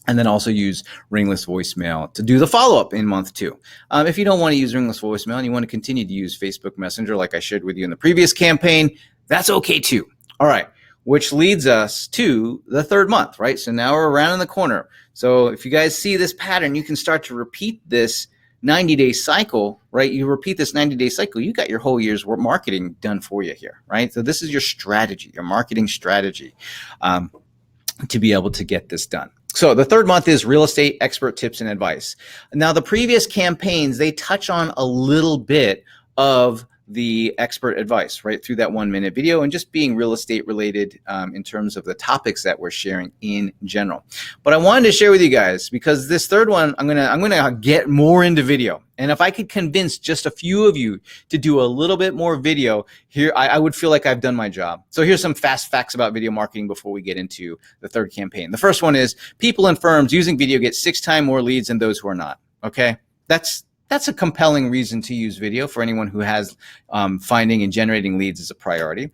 And then also use ringless voicemail to do the follow-up in month 2. If you don't want to use ringless voicemail and you want to continue to use Facebook Messenger like I shared with you in the previous campaign, that's okay too. All right, which leads us to the 3rd month, right? So now we're around in the corner. So if you guys see this pattern, you can start to repeat this 90-day cycle, right? You repeat this 90-day cycle, you got your whole year's marketing done for you here, right? So this is your strategy, your marketing strategy to be able to get this done. So the 3rd month is real estate expert tips and advice. Now, the previous campaigns, they touch on a little bit of the expert advice, right, through that 1-minute video, and just being real estate related in terms of the topics that we're sharing in general. But I wanted to share with you guys, because this 3rd one, I'm gonna get more into video. And if I could convince just a few of you to do a little bit more video here, I would feel like I've done my job. So here's some fast facts about video marketing before we get into the 3rd campaign. The first one is people and firms using video get 6 times more leads than those who are not. Okay, that's a compelling reason to use video for anyone who has finding and generating leads as a priority.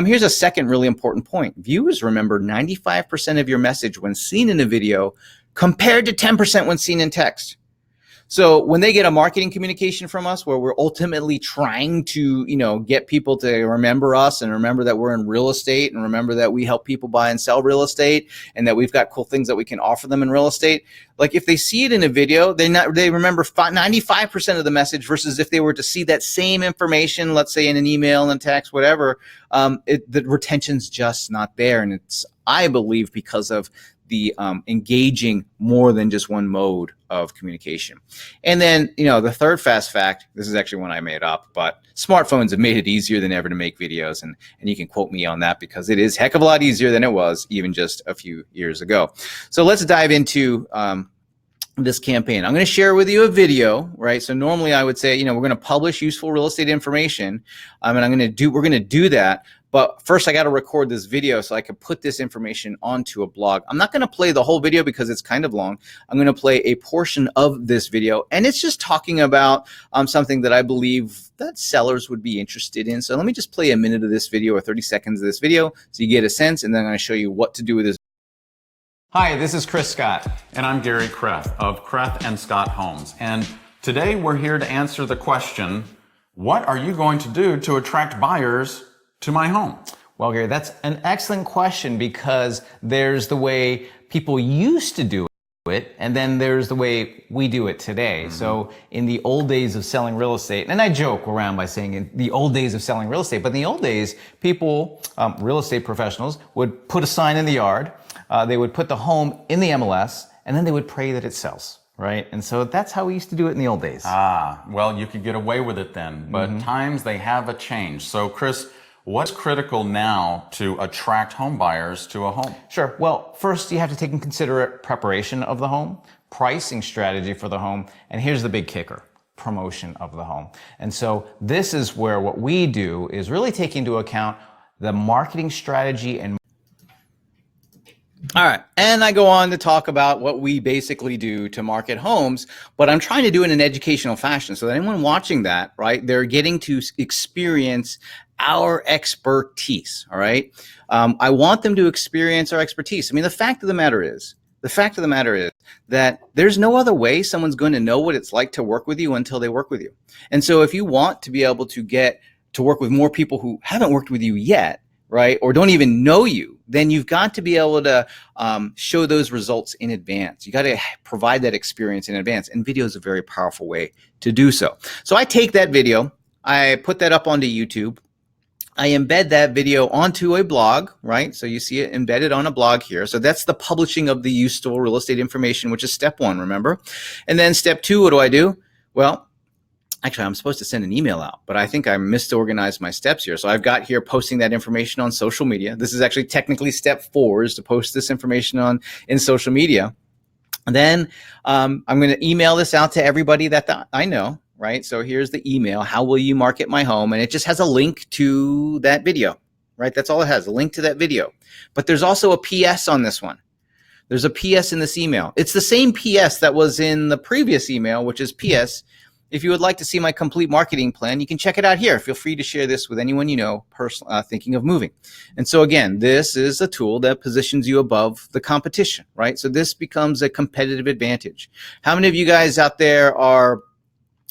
Here's a second really important point. Viewers remember 95% of your message when seen in a video compared to 10% when seen in text. So when they get a marketing communication from us where we're ultimately trying to, get people to remember us and remember that we're in real estate and remember that we help people buy and sell real estate and that we've got cool things that we can offer them in real estate. Like if they see it in a video, they remember 95% of the message, versus if they were to see that same information, let's say in an email and text, whatever, the retention's just not there. And it's, I believe, because of the engaging more than just one mode of communication. And then, the 3rd fast fact, this is actually one I made up, but smartphones have made it easier than ever to make videos. And you can quote me on that, because it is a heck of a lot easier than it was even just a few years ago. So let's dive into this campaign. I'm going to share with you a video, right? So normally I would say, we're going to publish useful real estate information, and we're going to do that. But first, I got to record this video so I can put this information onto a blog. I'm not going to play the whole video because it's kind of long. I'm going to play a portion of this video, and it's just talking about something that I believe that sellers would be interested in. So let me just play a minute of this video, or 30 seconds of this video, so you get a sense, and then I'm going to show you what to do with this. Hi, this is Chris Scott. And I'm Gary Kreth of Kreth and Scott Homes. And today we're here to answer the question, what are you going to do to attract buyers to my home? Well, Gary, that's an excellent question, because there's the way people used to do it, and then there's the way we do it today. Mm-hmm. So in the old days of selling real estate, and I joke around by saying in the old days of selling real estate, but in the old days, people, real estate professionals, would put a sign in the yard, they would put the home in the MLS, and then they would pray that it sells. Right? And so that's how we used to do it in the old days. Well, you could get away with it then, but times they have changed. So Chris, what's critical now to attract home buyers to a home? Sure. Well, first you have to take in consideration preparation of the home, pricing strategy for the home, and here's the big kicker: promotion of the home. And so this is where what we do is really take into account the marketing strategy and all right. And I go on to talk about what we basically do to market homes, but I'm trying to do it in an educational fashion so that anyone watching that, right, they're getting to experience our expertise. All right. I want them to experience our expertise. I mean, the fact of the matter is that there's no other way someone's going to know what it's like to work with you until they work with you. And so if you want to be able to get to work with more people who haven't worked with you yet, right, or don't even know you, then you've got to be able to show those results in advance. You got to provide that experience in advance, and video is a very powerful way to do so. So I take that video, I put that up onto YouTube, I embed that video onto a blog, right? So you see it embedded on a blog here. So that's the publishing of the useful real estate information, which is step one, remember? And then step two, what do? Well, actually, I'm supposed to send an email out, but I think I misorganized my steps here. So I've got here posting that information on social media. This is actually technically step 4, is to post this information in social media. And then I'm going to email this out to everybody that I know, right? So here's the email. How will you market my home? And it just has a link to that video, right? That's all it has, a link to that video. But there's also a PS on this one. There's a PS in this email. It's the same PS that was in the previous email, which is PS. If you would like to see my complete marketing plan, you can check it out here. Feel free to share this with anyone you know thinking of moving. And so again, this is a tool that positions you above the competition, right? So this becomes a competitive advantage. How many of you guys out there are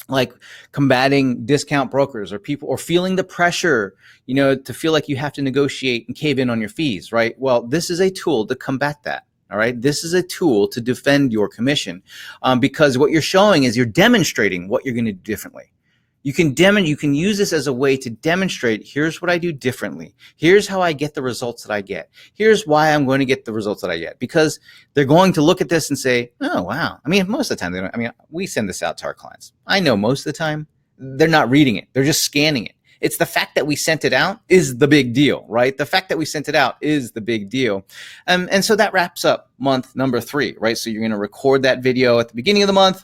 like combating discount brokers, or people, or feeling the pressure, to feel like you have to negotiate and cave in on your fees, right? Well, this is a tool to combat that. All right. This is a tool to defend your commission, because what you're showing is you're demonstrating what you're going to do differently. You can use this as a way to demonstrate, here's what I do differently. Here's how I get the results that I get. Here's why I'm going to get the results that I get, because they're going to look at this and say, oh, wow. I mean, most of the time, we send this out to our clients. I know most of the time they're not reading it. They're just scanning it. It's the fact that we sent it out is the big deal, right? The fact that we sent it out is the big deal. And so that wraps up month number 3, right? So you're going to record that video at the beginning of the month,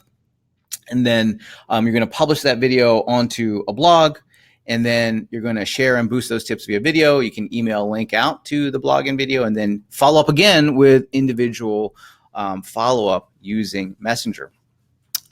and then you're going to publish that video onto a blog, and then you're going to share and boost those tips via video. You can email a link out to the blog and video, and then follow up again with individual follow-up using Messenger.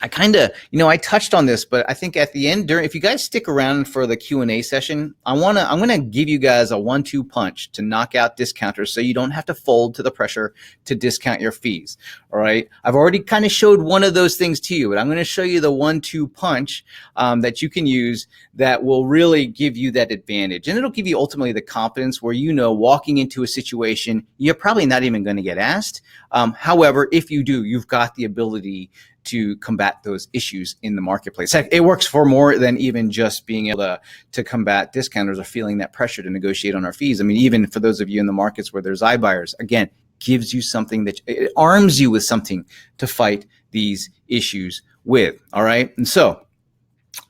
I kind of, I touched on this, but I think at the end, if you guys stick around for the Q&A session, I'm going to give you guys a 1-2 punch to knock out discounters, so you don't have to fold to the pressure to discount your fees. All right. I've already kind of showed one of those things to you, but I'm going to show you the 1-2 punch that you can use that will really give you that advantage. And it'll give you ultimately the confidence where, walking into a situation, you're probably not even going to get asked. However, if you do, you've got the ability to combat those issues in the marketplace. It works for more than even just being able to combat discounters or feeling that pressure to negotiate on our fees. I mean, even for those of you in the markets where there's iBuyers, again, gives you something that it arms you with something to fight these issues with. All right. And so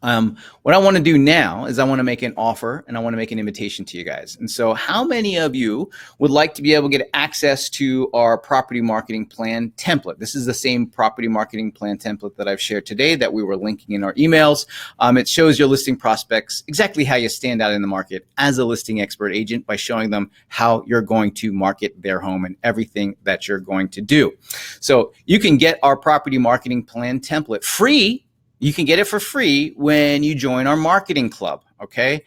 what I want to do now is I want to make an offer, and I want to make an invitation to you guys. And so how many of you would like to be able to get access to our property marketing plan template? This is the same property marketing plan template that I've shared today that we were linking in our emails. It shows your listing prospects exactly how you stand out in the market as a listing expert agent by showing them how you're going to market their home and everything that you're going to do. So you can get our property marketing plan template free. You can get it for free when you join our marketing club, okay?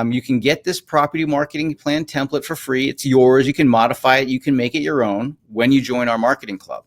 You can get this property marketing plan template for free. It's yours. You can modify it. You can make it your own when you join our marketing club.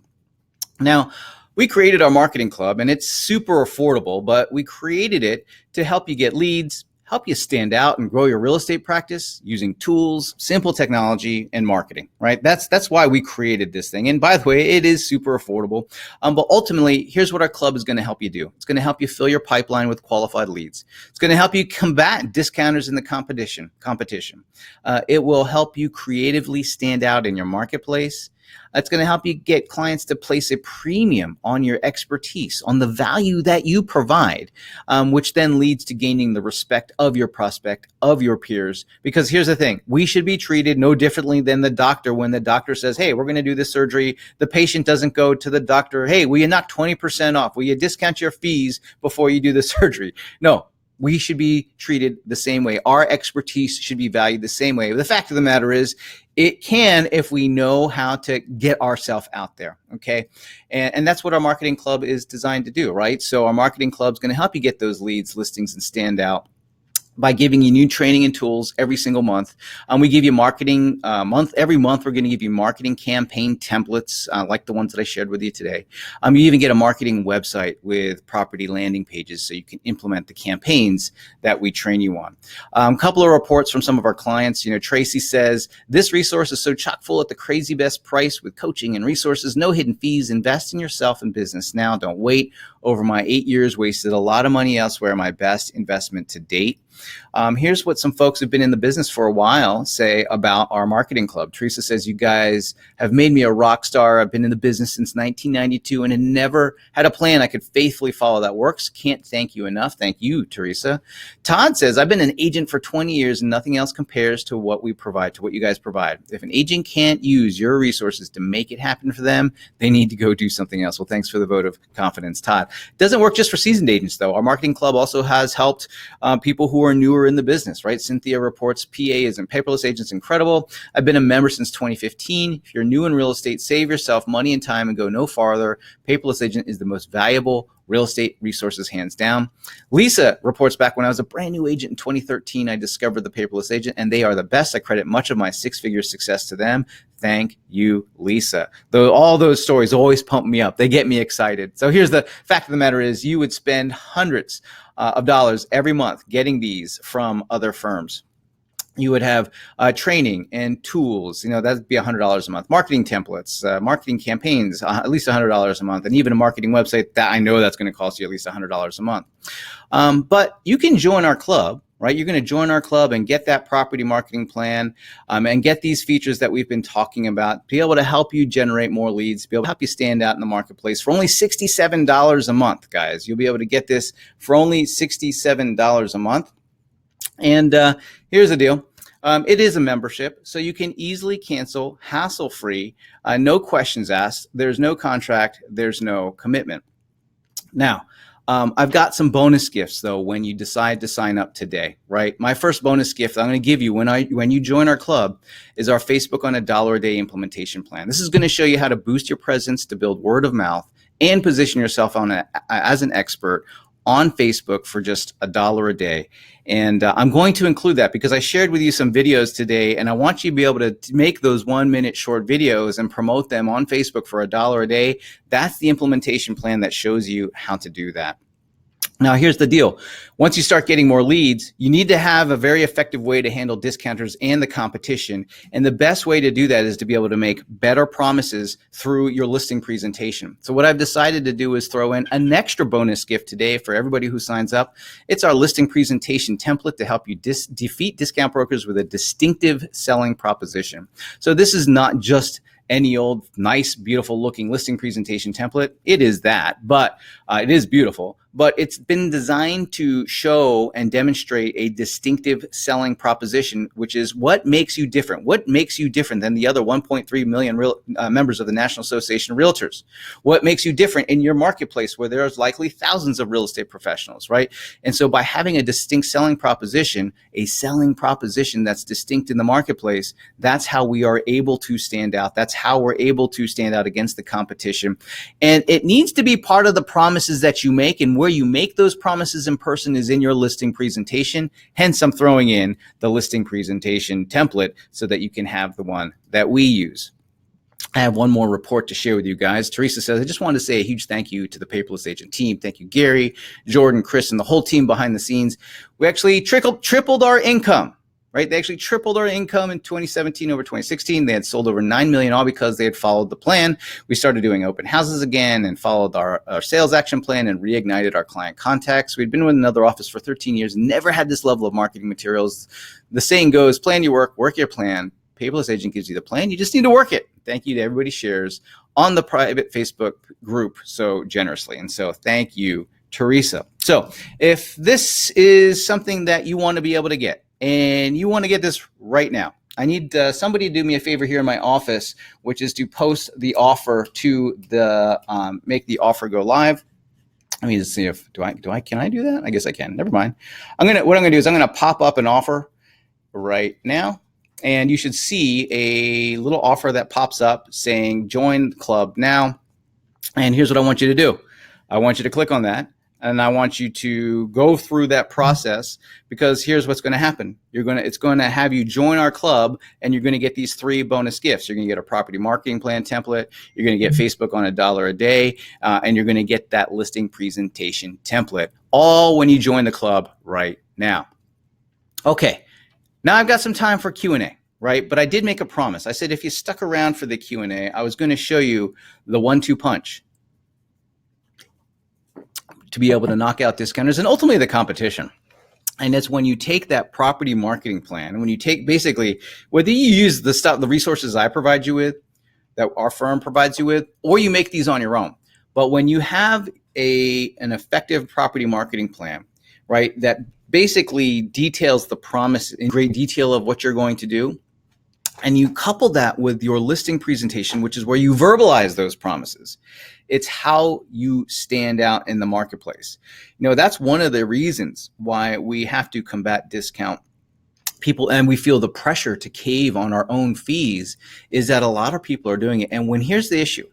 Now, we created our marketing club, and it's super affordable, but we created it to help you get leads, help you stand out and grow your real estate practice using tools, simple technology, and marketing, right? That's why we created this thing. And by the way, it is super affordable. But ultimately, here's what our club is going to help you do. It's going to help you fill your pipeline with qualified leads. It's going to help you combat discounters in the competition. It will help you creatively stand out in your marketplace. It's going to help you get clients to place a premium on your expertise, on the value that you provide, which then leads to gaining the respect of your prospect, of your peers. Because here's the thing, we should be treated no differently than the doctor. When the doctor says, hey, we're going to do this surgery, the patient doesn't go to the doctor, hey, will you knock 20% off? Will you discount your fees before you do the surgery? No. We should be treated the same way. Our expertise should be valued the same way. The fact of the matter is, it can if we know how to get ourselves out there, okay? And that's what our marketing club is designed to do, right? So our marketing club is going to help you get those leads, listings, and stand out by giving you new training and tools every single month. We give you marketing month. Every month, we're going to give you marketing campaign templates like the ones that I shared with you today. You even get a marketing website with property landing pages so you can implement the campaigns that we train you on. A couple of reports from some of our clients. You know, Tracy says, this resource is so chock full at the crazy best price with coaching and resources, no hidden fees. Invest in yourself and business now. Don't wait. Over my 8 years, wasted a lot of money elsewhere. My best investment to date. Here's what some folks who've been in the business for a while say about our marketing club. Teresa says, you guys have made me a rock star. I've been in the business since 1992 and had never had a plan I could faithfully follow that works. Can't thank you enough. Thank you, Teresa. Todd says, I've been an agent for 20 years and nothing else compares to what we provide, to what you guys provide. If an agent can't use your resources to make it happen for them, they need to go do something else. Well, thanks for the vote of confidence, Todd. It doesn't work just for seasoned agents, though. Our marketing club also has helped people who are newer in the business, right? Cynthia reports, PA is in Paperless Agents incredible. I've been a member since 2015. If you're new in real estate, save yourself money and time and go no farther. Paperless Agent is the most valuable real estate resources, hands down. Lisa reports back, when I was a brand new agent in 2013, I discovered the Paperless Agent, and they are the best. I credit much of my six-figure success to them. Thank you, Lisa. Though all those stories always pump me up. They get me excited. So here's the fact of the matter is, you would spend hundreds of dollars every month getting these from other firms. You would have training and tools, you know, that'd be $100 a month. Marketing templates, marketing campaigns, at least $100 a month, and even a marketing website that I know that's going to cost you at least $100 a month. But you can join our club, right? You're going to join our club and get that property marketing plan and get these features that we've been talking about, be able to help you generate more leads, be able to help you stand out in the marketplace for only $67 a month, guys. You'll be able to get this for only $67 a month. And here's the deal. It is a membership, so you can easily cancel, hassle-free, no questions asked. There's no contract. There's no commitment. Now, I've got some bonus gifts, though, when you decide to sign up today, right? My first bonus gift I'm going to give you when you join our club is our Facebook on $1 a day implementation plan. This is going to show you how to boost your presence to build word of mouth and position yourself as an expert on Facebook for just $1 a day. And I'm going to include that because I shared with you some videos today, and I want you to be able to make those 1-minute short videos and promote them on Facebook for $1 a day. That's the implementation plan that shows you how to do that. Now, here's the deal. Once you start getting more leads, you need to have a very effective way to handle discounters and the competition. And the best way to do that is to be able to make better promises through your listing presentation. So what I've decided to do is throw in an extra bonus gift today for everybody who signs up. It's our listing presentation template to help you defeat discount brokers with a distinctive selling proposition. So this is not just any old nice, beautiful looking listing presentation template. It is that, but it is beautiful. But it's been designed to show and demonstrate a distinctive selling proposition, which is what makes you different. What makes you different than the other 1.3 million members of the National Association of Realtors? What makes you different in your marketplace where there's likely thousands of real estate professionals, right? And so by having a distinct selling proposition, a selling proposition that's distinct in the marketplace, that's how we are able to stand out. That's how we're able to stand out against the competition. And it needs to be part of the promises that you make, and where you make those promises in person is in your listing presentation. Hence, I'm throwing in the listing presentation template so that you can have the one that we use. I have one more report to share with you guys. Teresa says, I just wanted to say a huge thank you to the Paperless Agent team. Thank you, Gary, Jordan, Chris, and the whole team behind the scenes. We actually tripled our income. Right? They actually tripled our income in 2017 over 2016. They had sold over 9 million, all because they had followed the plan. We started doing open houses again and followed our sales action plan and reignited our client contacts. We'd been with another office for 13 years, never had this level of marketing materials. The saying goes, plan your work your plan, Paperless Agent gives you the plan. You just need to work it. Thank you to everybody who shares on the private Facebook group so generously. And so thank you, Teresa. So if this is something that you want to be able to get, and you want to get this right now, I need somebody to do me a favor here in my office, which is to post the offer to the make the offer go live. Let me just see if can I do that? I guess I can. Never mind. What I'm gonna do is I'm gonna pop up an offer right now, and you should see a little offer that pops up saying join the club now. And here's what I want you to do. I want you to click on that, and I want you to go through that process, because here's what's going to happen. It's going to have you join our club, and you're going to get these 3 bonus gifts. You're going to get a property marketing plan template. You're going to get Facebook on $1 a day, and you're going to get that listing presentation template, all when you join the club right now. Okay, now I've got some time for Q&A, right? But I did make a promise. I said if you stuck around for the Q&A, I was going to show you the 1-2 punch to be able to knock out discounters and ultimately the competition. And it's when you take that property marketing plan, and when you take basically, whether you use the resources I provide you with, that our firm provides you with, or you make these on your own. But when you have an effective property marketing plan, right, that basically details the promise in great detail of what you're going to do, and you couple that with your listing presentation, which is where you verbalize those promises, it's how you stand out in the marketplace. That's one of the reasons why we have to combat discount people, and we feel the pressure to cave on our own fees, is that a lot of people are doing it. And here's the issue.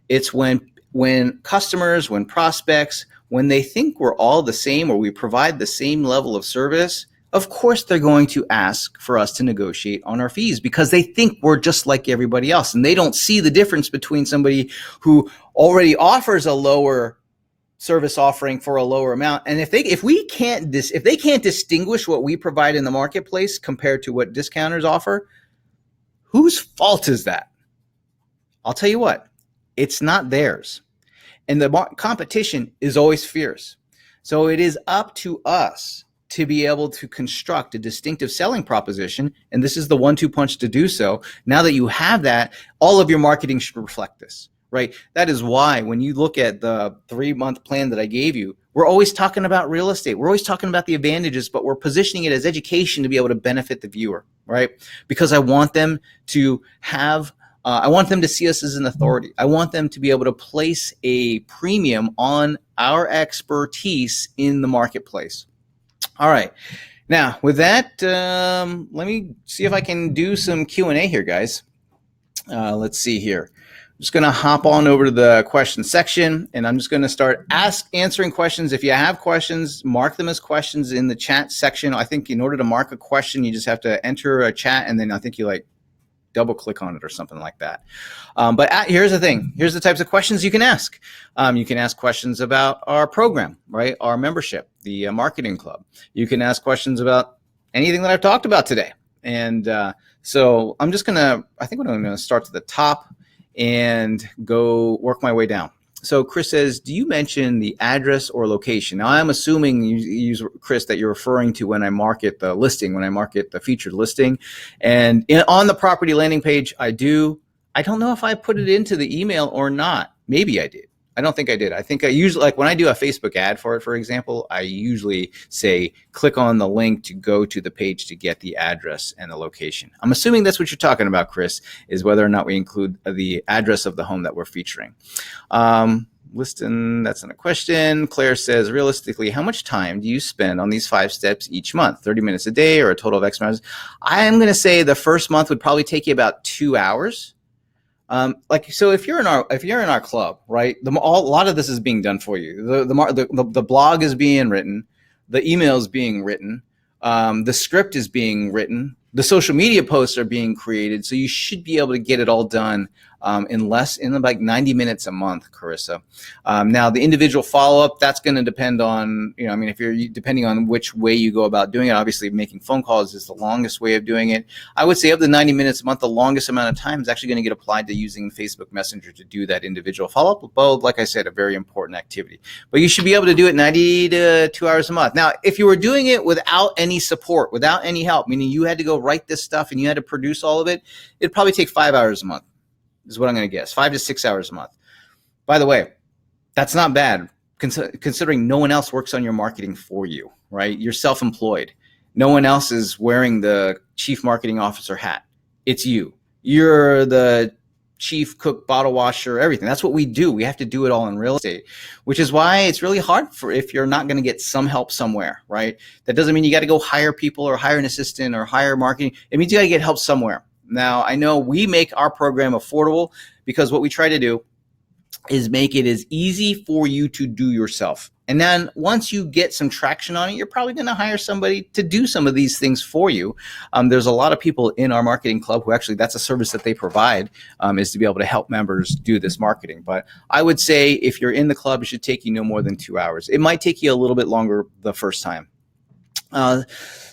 It's when customers, when prospects, when they think we're all the same or we provide the same level of service, of course they're going to ask for us to negotiate on our fees, because they think we're just like everybody else, and they don't see the difference between somebody who already offers a lower service offering for a lower amount. And if they can't distinguish what we provide in the marketplace compared to what discounters offer, whose fault is that? I'll tell you what, it's not theirs. And the competition is always fierce. So it is up to us to be able to construct a distinctive selling proposition. And this is the 1-2 punch to do so. Now that you have that, all of your marketing should reflect this, right? That is why when you look at the 3-month plan that I gave you, we're always talking about real estate. We're always talking about the advantages, but we're positioning it as education to be able to benefit the viewer, right? Because I want them to I want them to see us as an authority. I want them to be able to place a premium on our expertise in the marketplace. All right. Now, with that, let me see if I can do some Q&A here, guys. Let's see here. I'm just going to hop on over to the question section, and I'm just going to start answering questions. If you have questions, mark them as questions in the chat section. I think in order to mark a question, you just have to enter a chat, and then I think you double click on it or something like that. But here's the thing. Here's the types of questions you can ask. You can ask questions about our program, right? Our membership, the marketing club. You can ask questions about anything that I've talked about today. And so I think I'm going to start to the top and go work my way down. So Chris says, do you mention the address or location? Now I'm assuming you use, Chris, that you're referring to when I market the listing, when I market the featured listing. And on the property landing page, I do. I don't know if I put it into the email or not. Maybe I did. I don't think I did. I think I usually, like when I do a Facebook ad for it, for example, I usually say, click on the link to go to the page to get the address and the location. I'm assuming that's what you're talking about, Chris, is whether or not we include the address of the home that we're featuring. Liston, that's not a question. Claire says, realistically, how much time do you spend on these 5 steps each month? 30 minutes a day or a total of X amount? I am going to say the first month would probably take you about 2 hours. So if you're in our club, right, a lot of this is being done for you. The blog is being written, the email is being written, the script is being written, the social media posts are being created. So you should be able to get it all done in like 90 minutes a month, Carissa. Now the individual follow-up, that's going to depend on, I mean, if you're depending on which way you go about doing it. Obviously making phone calls is the longest way of doing it. I would say of the 90 minutes a month, the longest amount of time is actually going to get applied to using Facebook Messenger to do that individual follow-up. Both, like I said, a very important activity, but you should be able to do it 90 to 2 hours a month. Now, if you were doing it without any support, without any help, meaning you had to go write this stuff and you had to produce all of it, it'd probably take 5 hours a month is what I'm going to guess. 5 to 6 hours a month. By the way, that's not bad considering no one else works on your marketing for you, right? You're self-employed. No one else is wearing the chief marketing officer hat. It's you. You're the chief cook, bottle washer, everything. That's what we do. We have to do it all in real estate, which is why it's really hard for if you're not going to get some help somewhere, right? That doesn't mean you got to go hire people or hire an assistant or hire marketing. It means you got to get help somewhere. Now, I know we make our program affordable because what we try to do is make it as easy for you to do yourself. And then once you get some traction on it, you're probably going to hire somebody to do some of these things for you. There's a lot of people in our marketing club who actually, that's a service that they provide, is to be able to help members do this marketing. But I would say if you're in the club, it should take you no more than 2 hours. It might take you a little bit longer the first time.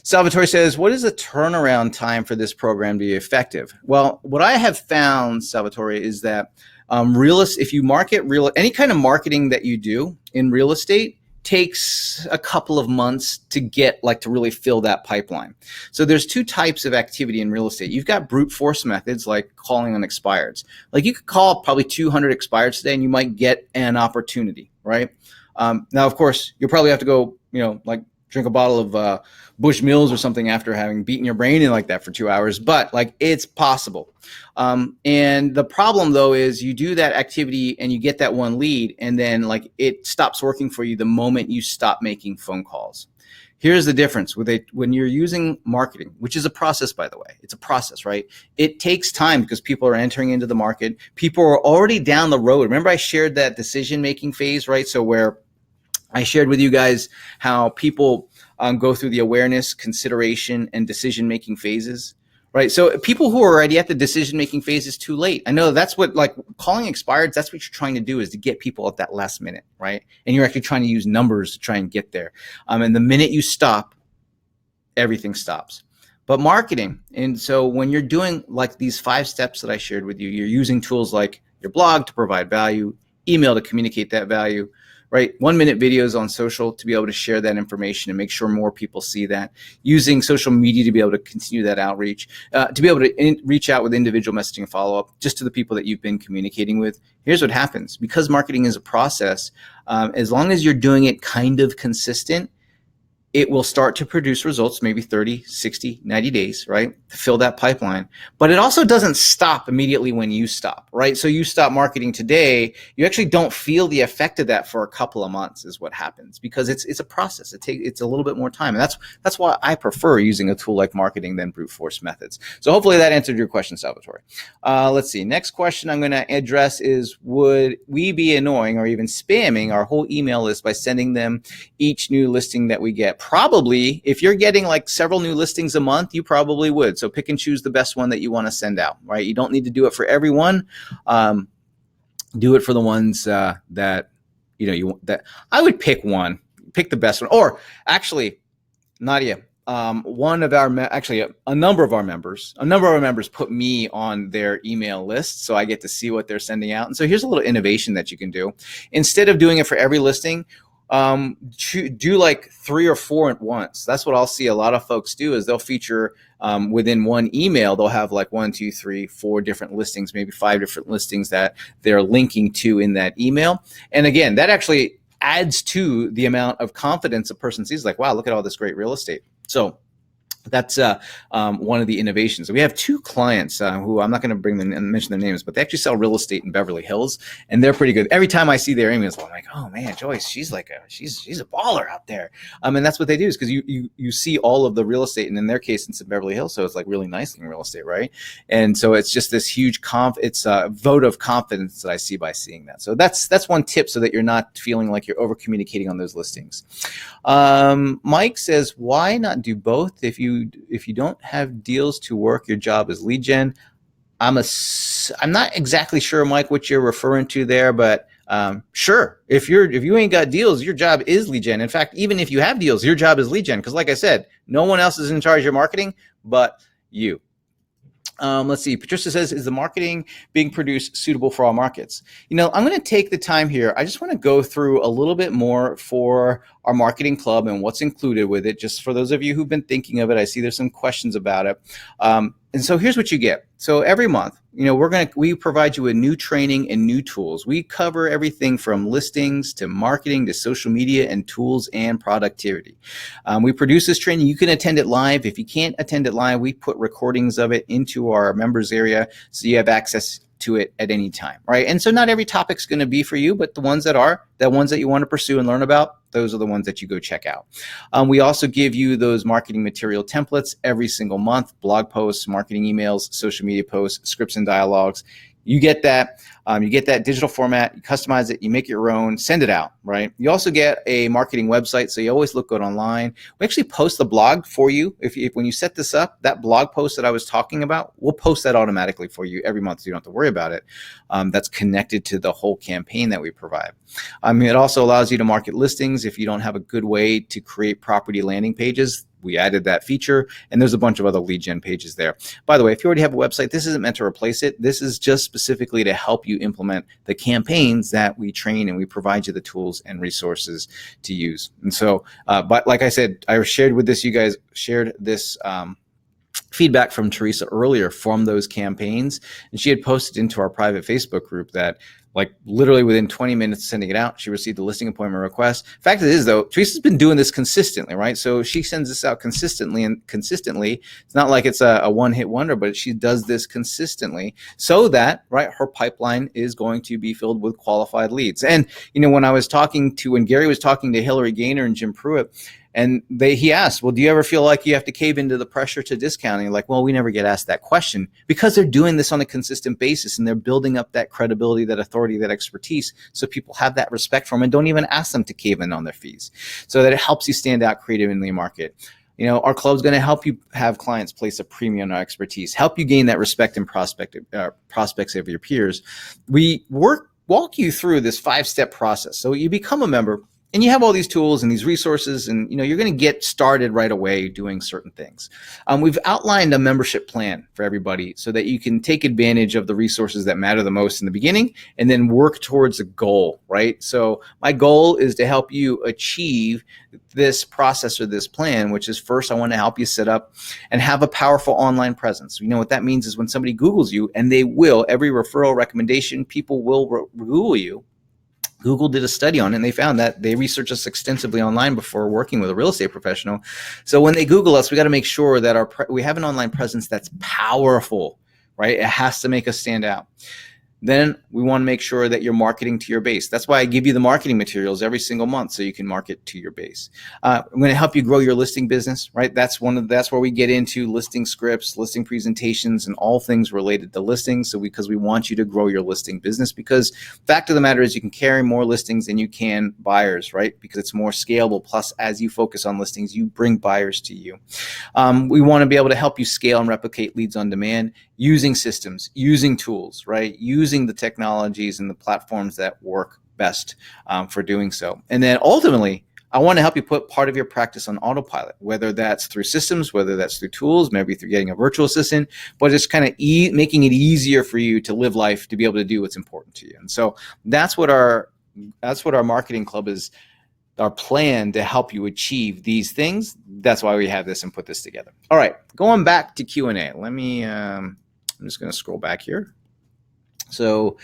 Salvatore says, what is the turnaround time for this program to be effective? Well, what I have found, Salvatore, is that if you market any kind of marketing that you do in real estate takes a couple of months to get to really fill that pipeline. So there's two types of activity in real estate. You've got brute force methods like calling on expireds. Like you could call probably 200 expireds today and you might get an opportunity, right? Now, of course, you'll probably have to go, drink a bottle of Bush Mills or something after having beaten your brain in like that for 2 hours, but it's possible. And the problem though is you do that activity and you get that one lead and then it stops working for you the moment you stop making phone calls. Here's the difference when you're using marketing, which is a process, by the way. It's a process, right? It takes time because people are entering into the market. People are already down the road. Remember I shared that decision-making phase, right? So where I shared with you guys how people go through the awareness, consideration, and decision-making phases, right? So people who are already at the decision-making phase is too late. I know that's what calling expireds, that's what you're trying to do is to get people at that last minute, right? And you're actually trying to use numbers to try and get there. And the minute you stop, everything stops. But marketing, and so when you're doing these 5 steps that I shared with you, you're using tools like your blog to provide value, email to communicate that value, right? 1-minute videos on social to be able to share that information and make sure more people see that. Using social media to be able to continue that outreach, to be able to reach out with individual messaging and follow-up just to the people that you've been communicating with. Here's what happens. Because marketing is a process, as long as you're doing it kind of consistent, it will start to produce results, maybe 30, 60, 90 days, right? To fill that pipeline. But it also doesn't stop immediately when you stop, right? So you stop marketing today, you actually don't feel the effect of that for a couple of months is what happens because it's a process. It's a little bit more time. And that's why I prefer using a tool like marketing than brute force methods. So hopefully that answered your question, Salvatore. Let's see. Next question I'm going to address is, would we be annoying or even spamming our whole email list by sending them each new listing that we get? Probably, if you're getting several new listings a month, you probably would. So pick and choose the best one that you want to send out, right? You don't need to do it for everyone. Do it for the ones that that I would pick one. Pick the best one. Or actually, Nadia, one of our a number of our members put me on their email list, so I get to see what they're sending out. And so here's a little innovation that you can do. Instead of doing it for every listing, do 3 or 4 at once. That's what I'll see a lot of folks do is they'll feature within one email, they'll have 1, 2, 3, 4 different listings, maybe 5 different listings that they're linking to in that email. And again, that actually adds to the amount of confidence a person sees, wow, look at all this great real estate. So that's one of the innovations. We have 2 clients who I'm not going to mention their names, but they actually sell real estate in Beverly Hills, and they're pretty good. Every time I see their emails, I'm like, oh man, Joyce, she's she's a baller out there. And that's what they do is because you see all of the real estate, and in their case, it's in Beverly Hills, so it's really nice looking real estate, right? And so it's just this huge it's a vote of confidence that I see by seeing that. So that's one tip so that you're not feeling like you're over communicating on those listings. Mike says, why not do both if you don't have deals to work, your job is lead gen? I'm not exactly sure, Mike, what you're referring to there, but sure. If you ain't got deals, your job is lead gen. In fact, even if you have deals, your job is lead gen. Because like I said, no one else is in charge of your marketing but you. Let's see. Patricia says, is the marketing being produced suitable for all markets? I'm going to take the time here. I just want to go through a little bit more for our marketing club and what's included with it. Just for those of you who've been thinking of it, I see there's some questions about it. And so here's what you get. So every month, we provide you with new training and new tools. We cover everything from listings to marketing to social media and tools and productivity. We produce this training. You can attend it live. If you can't attend it live, we put recordings of it into our members area so you have access to it at any time, right? And so not every topic's going to be for you, but the ones that you want to pursue and learn about, those are the ones that you go check out. We also give you those marketing material templates every single month: blog posts, marketing emails, social media posts, scripts and dialogues. You get that. You get that digital format, you customize it, you make it your own, send it out, right? You also get a marketing website, so you always look good online. We actually post the blog for you. If when you set this up, that blog post that I was talking about, we'll post that automatically for you every month, so you don't have to worry about it. That's connected to the whole campaign that we provide. It also allows you to market listings if you don't have a good way to create property landing pages. We added that feature, and there's a bunch of other lead gen pages there. By the way, if you already have a website, this isn't meant to replace it. This is just specifically to help you implement the campaigns that we train, and we provide you the tools and resources to use. And so, but like I said, I shared this feedback from Teresa earlier from those campaigns, and she had posted into our private Facebook group that, like, literally within 20 minutes of sending it out, she received a listing appointment request. Fact is, though, Teresa's been doing this consistently, right? So she sends this out consistently. It's not like it's a one-hit wonder, but she does this consistently so that, right, her pipeline is going to be filled with qualified leads. And, when Gary was talking to Hillary Gaynor and Jim Pruitt, and he asked, well, do you ever feel like you have to cave into the pressure to discounting? Like, well, we never get asked that question because they're doing this on a consistent basis and they're building up that credibility, that authority, that expertise. So people have that respect for them and don't even ask them to cave in on their fees, so that it helps you stand out creative in the market. Our club's going to help you have clients place a premium on our expertise, help you gain that respect and prospects of your peers. We walk you through this 5-step process. So you become a member, and you have all these tools and these resources, and you're going to get started right away doing certain things. We've outlined a membership plan for everybody so that you can take advantage of the resources that matter the most in the beginning and then work towards a goal, right? So my goal is to help you achieve this process or this plan, which is, first, I want to help you set up and have a powerful online presence. What that means is when somebody Googles you, and they will, every referral recommendation, people will Google you. Google did a study on it, and they found that they researched us extensively online before working with a real estate professional. So when they Google us, we got to make sure that we have an online presence that's powerful, right? It has to make us stand out. Then we want to make sure that you're marketing to your base. That's why I give you the marketing materials every single month so you can market to your base. I'm going to help you grow your listing business, right? That's where we get into listing scripts, listing presentations, and all things related to listings. Because we want you to grow your listing business, because fact of the matter is you can carry more listings than you can buyers, right? Because it's more scalable. Plus, as you focus on listings, you bring buyers to you. We want to be able to help you scale and replicate leads on demand using systems, using tools, right? Using the technologies and the platforms that work best for doing so. And then ultimately, I want to help you put part of your practice on autopilot, whether that's through systems, whether that's through tools, maybe through getting a virtual assistant, but just kind of making it easier for you to live life, to be able to do what's important to you. And so that's what our marketing club is, our plan to help you achieve these things. That's why we have this and put this together. All right, going back to Q&A. I'm just going to scroll back here. So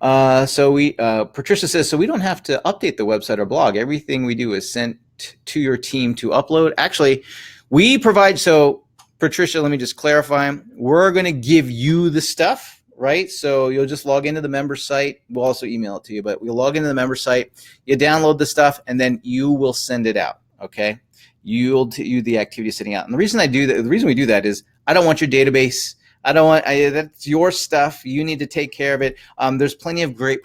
Patricia says, so we don't have to update the website or blog. Everything we do is sent to your team to upload. Actually, we provide, so Patricia, let me just clarify. We're going to give you the stuff, right? So you'll just log into the member site. We'll also email it to you, but we'll log into the member site, you download the stuff, and then you will send it out, okay? You'll do the activity sending out. And the reason we do that is I don't want your database. That's your stuff. You need to take care of it. There's plenty of great,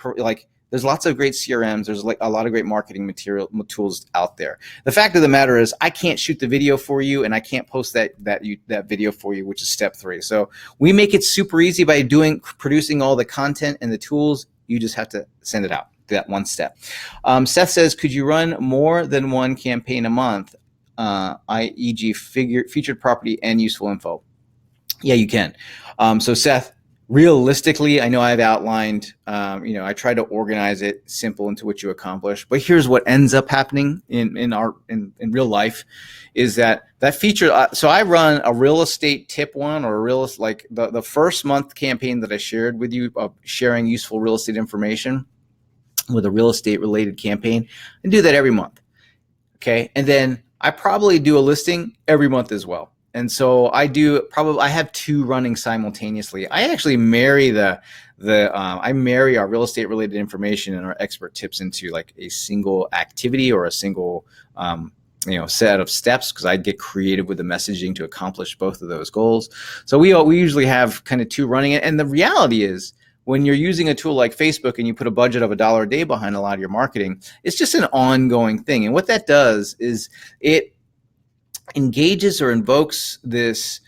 There's lots of great CRMs. There's like a lot of great marketing material tools out there. The fact of the matter is I can't shoot the video for you, and I can't post that video for you, which is step 3. So we make it super easy by producing all the content and the tools. You just have to send it out. That one step. Seth says, could you run more than one campaign a month, e.g. featured property and useful info? Yeah, you can. So Seth, realistically, I know I've outlined, I try to organize it simple into what you accomplish, but here's what ends up happening in real life is that feature. So I run a real estate tip one, or like the first month campaign that I shared with you of sharing useful real estate information with a real estate related campaign, and do that every month. Okay. And then I probably do a listing every month as well. And so I have 2 running simultaneously. I actually marry I marry our real estate related information and our expert tips into like a single activity or a single, set of steps, because I get creative with the messaging to accomplish both of those goals. So we usually have kind of 2 running it. And the reality is, when you're using a tool like Facebook and you put a budget of $1 a day behind a lot of your marketing, it's just an ongoing thing. And what that does is it engages or invokes this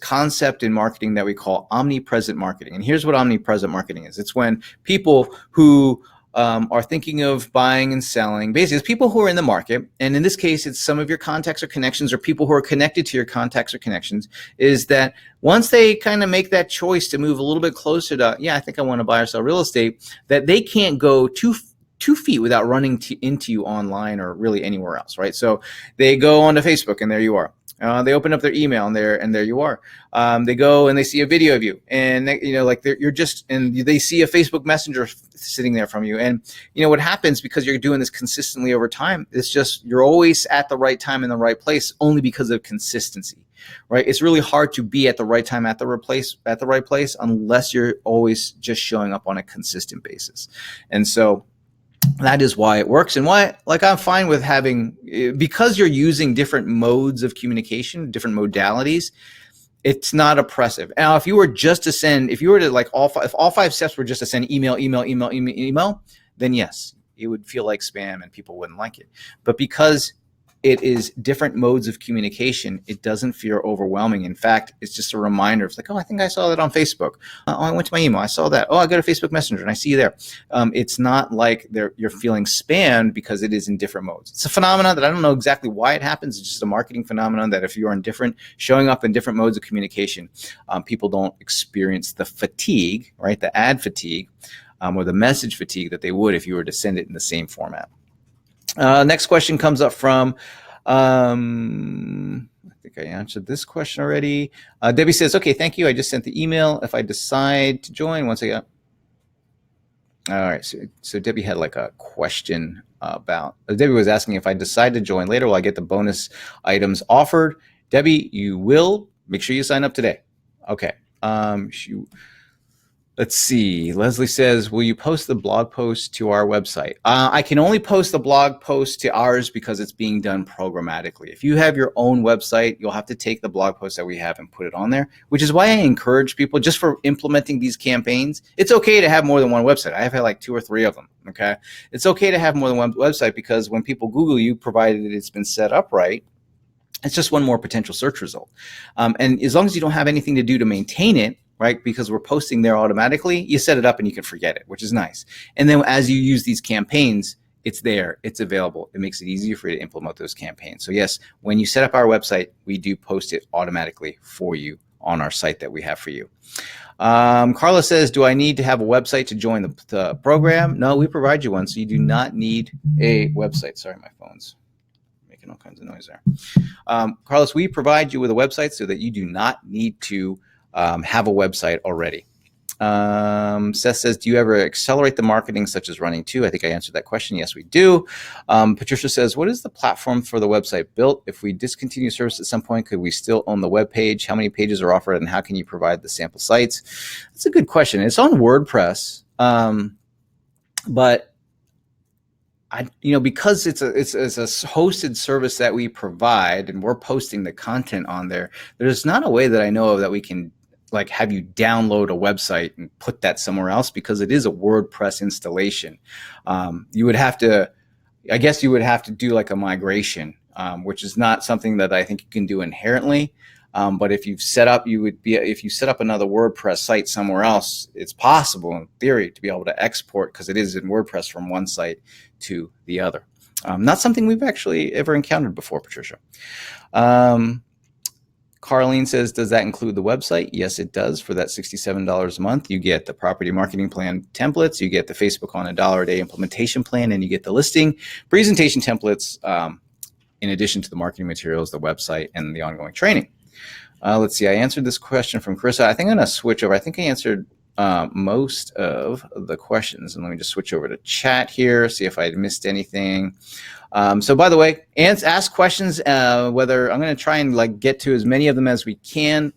concept in marketing that we call omnipresent marketing. And here's what omnipresent marketing is. It's when people who are thinking of buying and selling, basically it's people who are in the market, and in this case it's some of your contacts or connections or people who are connected to your contacts or connections, is that once they kind of make that choice to move a little bit closer to, I think I want to buy or sell real estate, that they can't go 2 feet without running into you online or really anywhere else, right? So they go onto Facebook and there you are. They open up their email and there you are. They go and they see a video of you, and they see a Facebook Messenger sitting there from you. And what happens, because you're doing this consistently over time, it's just you're always at the right time in the right place, only because of consistency, right? It's really hard to be at the right time at the right place unless you're always just showing up on a consistent basis. And so that is why it works, and why, like, I'm fine with having, because you're using different modes of communication, different modalities, it's not oppressive. Now, if you were just to send, if all 5 steps were just to send email, then yes, it would feel like spam and people wouldn't like it. But because it is different modes of communication, it doesn't feel overwhelming. In fact, it's just a reminder. It's like, oh, I think I saw that on Facebook. Oh, I went to my email. I saw that. Oh, I got a Facebook Messenger and I see you there. It's not like you're feeling spammed, because it is in different modes. It's a phenomenon that I don't know exactly why it happens. It's just a marketing phenomenon that if you're showing up in different modes of communication, people don't experience the fatigue, right? The ad fatigue or the message fatigue that they would if you were to send it in the same format. Next question comes up from, I think I answered this question already. Debbie says, okay, thank you. I just sent the email. If I decide to join, once I got. All right. So Debbie had like a question about, Debbie was asking, if I decide to join later, will I get the bonus items offered? Debbie, you will. Make sure you sign up today. Okay. Let's see. Leslie says, will you post the blog post to our website? I can only post the blog post to ours because it's being done programmatically. If you have your own website, you'll have to take the blog post that we have and put it on there, which is why I encourage people, just for implementing these campaigns, it's okay to have more than one website. I have had like 2 or 3 of them. Okay. It's okay to have more than one website, because when people Google you, provided it's been set up right, it's just one more potential search result. And as long as you don't have anything to do to maintain it, right? Because we're posting there automatically, you set it up and you can forget it, which is nice. And then as you use these campaigns, it's there, it's available. It makes it easier for you to implement those campaigns. So yes, when you set up our website, we do post it automatically for you on our site that we have for you. Carla says, do I need to have a website to join the program? No, we provide you one, so you do not need a website. Sorry, my phone's making all kinds of noise there. Carlos, we provide you with a website so that you do not need to have a website already. Seth says, do you ever accelerate the marketing, such as running too? I think I answered that question. Yes, we do. Patricia says, what is the platform for the website built? If we discontinue service at some point, could we still own the web page? How many pages are offered, and how can you provide the sample sites? That's a good question. It's on WordPress, but because it's a hosted service that we provide and we're posting the content on there, there's not a way that I know of that we can like have you download a website and put that somewhere else, because it is a WordPress installation. You would have to, I guess you would have to do like a migration, which is not something that I think you can do inherently. But if you've set up, if you set up another WordPress site somewhere else, it's possible in theory to be able to export, because it is in WordPress, from one site to the other. Not something we've actually ever encountered before, Patricia. Carlene says, does that include the website? Yes, it does. For that $67 a month, you get the property marketing plan templates, you get the Facebook on $1 a day implementation plan, and you get the listing presentation templates, in addition to the marketing materials, the website, and the ongoing training. Let's see. I answered this question from Carissa. I think I'm going to switch over. I think I answered most of the questions. And let me just switch over to chat here, see if I missed anything. So by the way, ask questions, whether I'm going to try and like get to as many of them as we can.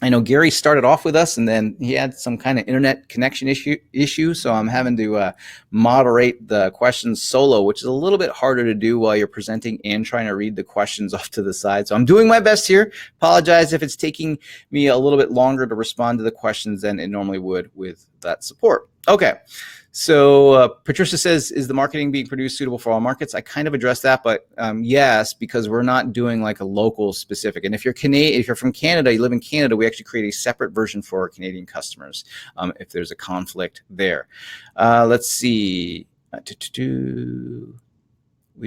I know Gary started off with us, and then he had some kind of internet connection issue. So I'm having to moderate the questions solo, which is a little bit harder to do while you're presenting and trying to read the questions off to the side. So I'm doing my best here. Apologize if it's taking me a little bit longer to respond to the questions than it normally would with that support. Okay. So Patricia says, is the marketing being produced suitable for all markets? I kind of addressed that, but yes, because we're not doing like a local specific. And if you're from Canada, you live in Canada, we actually create a separate version for our Canadian customers if there's a conflict there. Let's see. We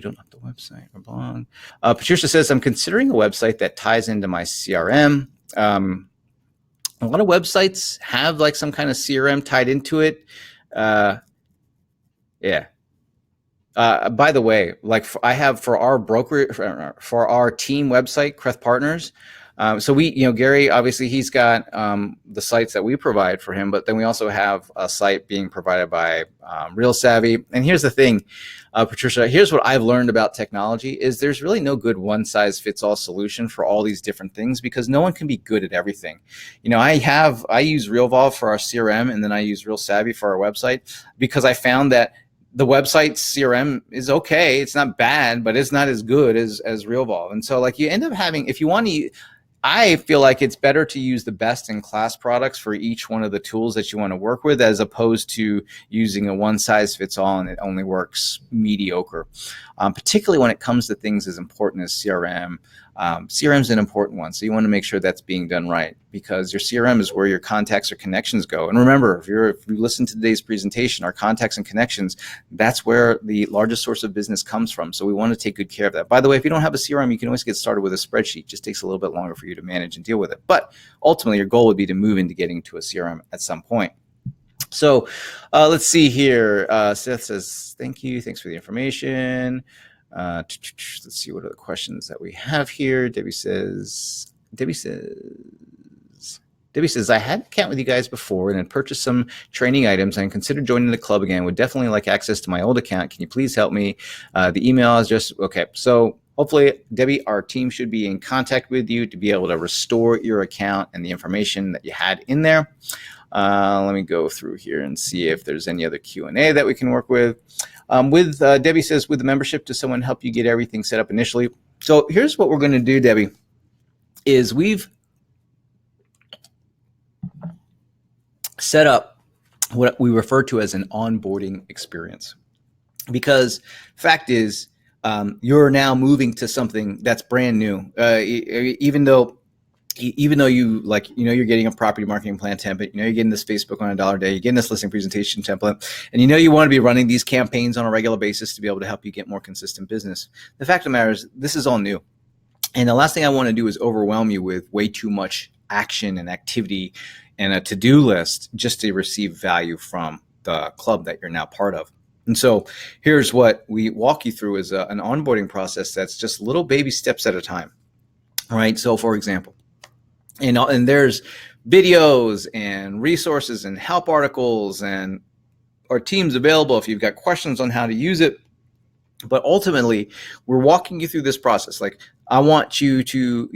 don't have the website. We're long. Patricia says, I'm considering a website that ties into my CRM. A lot of websites have like some kind of CRM tied into it. Yeah. By the way, like I have for our broker, for our team website, Creth Partners. So we, Gary, obviously he's got the sites that we provide for him, but then we also have a site being provided by Real Savvy. And here's the thing, Patricia, here's what I've learned about technology is there's really no good one size fits all solution for all these different things, because no one can be good at everything. I use RealVolve for our CRM, and then I use Real Savvy for our website, because I found that the website's CRM is okay. It's not bad, but it's not as good as RealVolve. And so like you end up having, if you want to, I feel like it's better to use the best in class products for each one of the tools that you want to work with, as opposed to using a one size fits all and it only works mediocre. Particularly when it comes to things as important as CRM. CRM is an important one, so you want to make sure that's being done right, because your CRM is where your contacts or connections go. And remember, if you listen to today's presentation, our contacts and connections, that's where the largest source of business comes from. So we want to take good care of that. By the way, if you don't have a CRM, you can always get started with a spreadsheet. It just takes a little bit longer for you to manage and deal with it. But ultimately, your goal would be to move into getting to a CRM at some point. So let's see here. Seth says, thank you. Thanks for the information. Let's see what other questions that we have here. Debbie says, I had an account with you guys before and had purchased some training items and considered joining the club again. Would definitely like access to my old account. Can you please help me? The email is just, okay. So hopefully, Debbie, our team should be in contact with you to be able to restore your account and the information that you had in there. Let me go through here and see if there's any other Q&A that we can work with. Debbie says, with the membership, does someone help you get everything set up initially? So here's what we're going to do, Debbie, is we've set up what we refer to as an onboarding experience. Because fact is, you're now moving to something that's brand new, even though you you're getting a property marketing plan template, you're getting this Facebook on $1 a day, you're getting this listing presentation template, and you want to be running these campaigns on a regular basis to be able to help you get more consistent business. The fact of the matter is, this is all new. And the last thing I want to do is overwhelm you with way too much action and activity and a to-do list just to receive value from the club that you're now part of. And so here's what we walk you through is an onboarding process that's just little baby steps at a time. All right. So for example, and there's videos and resources and help articles and our team's available if you've got questions on how to use it. But ultimately, we're walking you through this process. Like I want you to,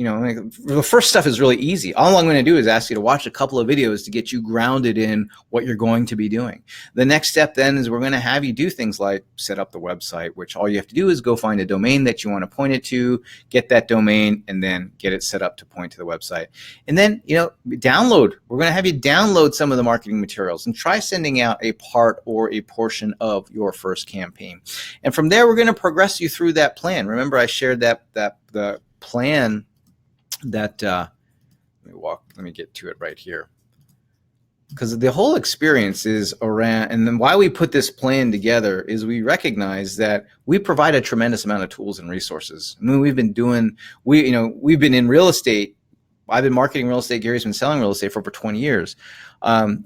the first stuff is really easy. All I'm going to do is ask you to watch a couple of videos to get you grounded in what you're going to be doing. The next step then is we're going to have you do things like set up the website, which all you have to do is go find a domain that you want to point it to, get that domain, and then get it set up to point to the website. And then, download. We're going to have you download some of the marketing materials and try sending out a part or a portion of your first campaign. And from there, we're going to progress you through that plan. Remember, I shared the plan that let me get to it right here, because the whole experience is around, and then why we put this plan together is we recognize that we provide a tremendous amount of tools and resources. I mean, we've been in real estate. I've been marketing real estate. Gary's been selling real estate for over 20 years.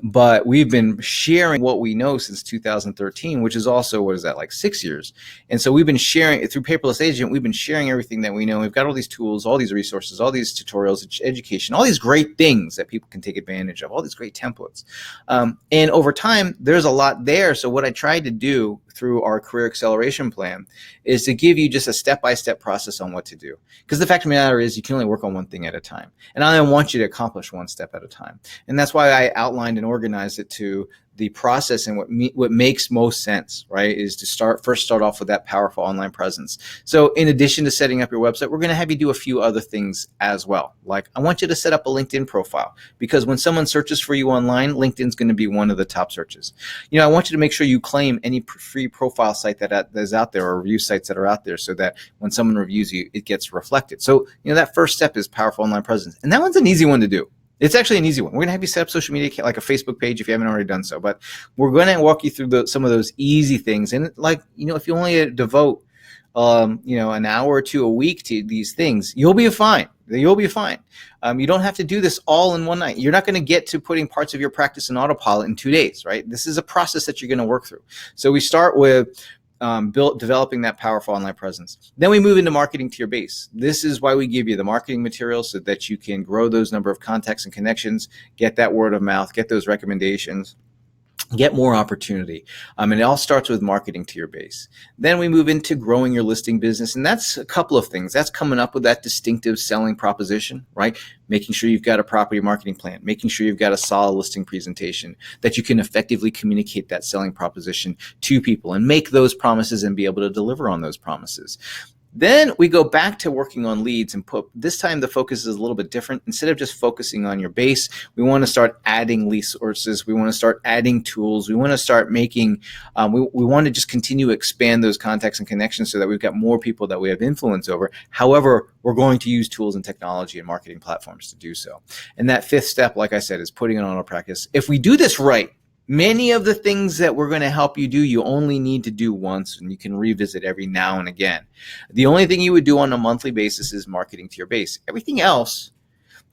But we've been sharing what we know since 2013, which is also, like 6 years. And so we've been sharing through Paperless Agent. We've been sharing everything that we know. We've got all these tools, all these resources, all these tutorials, education, all these great things that people can take advantage of, all these great templates. And over time, there's a lot there. So what I tried to do through our career acceleration plan is to give you just a step-by-step process on what to do. Because the fact of the matter is you can only work on one thing at a time. And I want you to accomplish one step at a time. And that's why I outlined and organized it to the process, and what makes most sense, right, is to first start off with that powerful online presence. So in addition to setting up your website, we're going to have you do a few other things as well. Like, I want you to set up a LinkedIn profile, because when someone searches for you online, LinkedIn's going to be one of the top searches. I want you to make sure you claim any free profile site that is out there, or review sites that are out there, so that when someone reviews you, it gets reflected. So, that first step is powerful online presence. And that one's an easy one to do. It's actually an easy one. We're going to have you set up social media, like a Facebook page, if you haven't already done so. But we're going to walk you through some of those easy things. And if you only devote, an hour or two a week to these things, you'll be fine. You'll be fine. You don't have to do this all in one night. You're not going to get to putting parts of your practice in autopilot in 2 days, right? This is a process that you're going to work through. So we start with developing that powerful online presence. Then we move into marketing to your base. This is why we give you the marketing materials, so that you can grow those number of contacts and connections, get that word of mouth, get those recommendations, get more opportunity. And it all starts with marketing to your base. Then we move into growing your listing business. And that's a couple of things. That's coming up with that distinctive selling proposition, right? Making sure you've got a property marketing plan, making sure you've got a solid listing presentation, that you can effectively communicate that selling proposition to people and make those promises and be able to deliver on those promises. Then we go back to working on leads, and this time the focus is a little bit different. Instead of just focusing on your base, we want to start adding resources. We want to start adding tools. We want to start making, we want to just continue to expand those contacts and connections, so that we've got more people that we have influence over. However, we're going to use tools and technology and marketing platforms to do so. And that fifth step, like I said, is putting it on our practice. If we do this right, many of the things that we're going to help you do, you only need to do once, and you can revisit every now and again. The only thing you would do on a monthly basis is marketing to your base. Everything else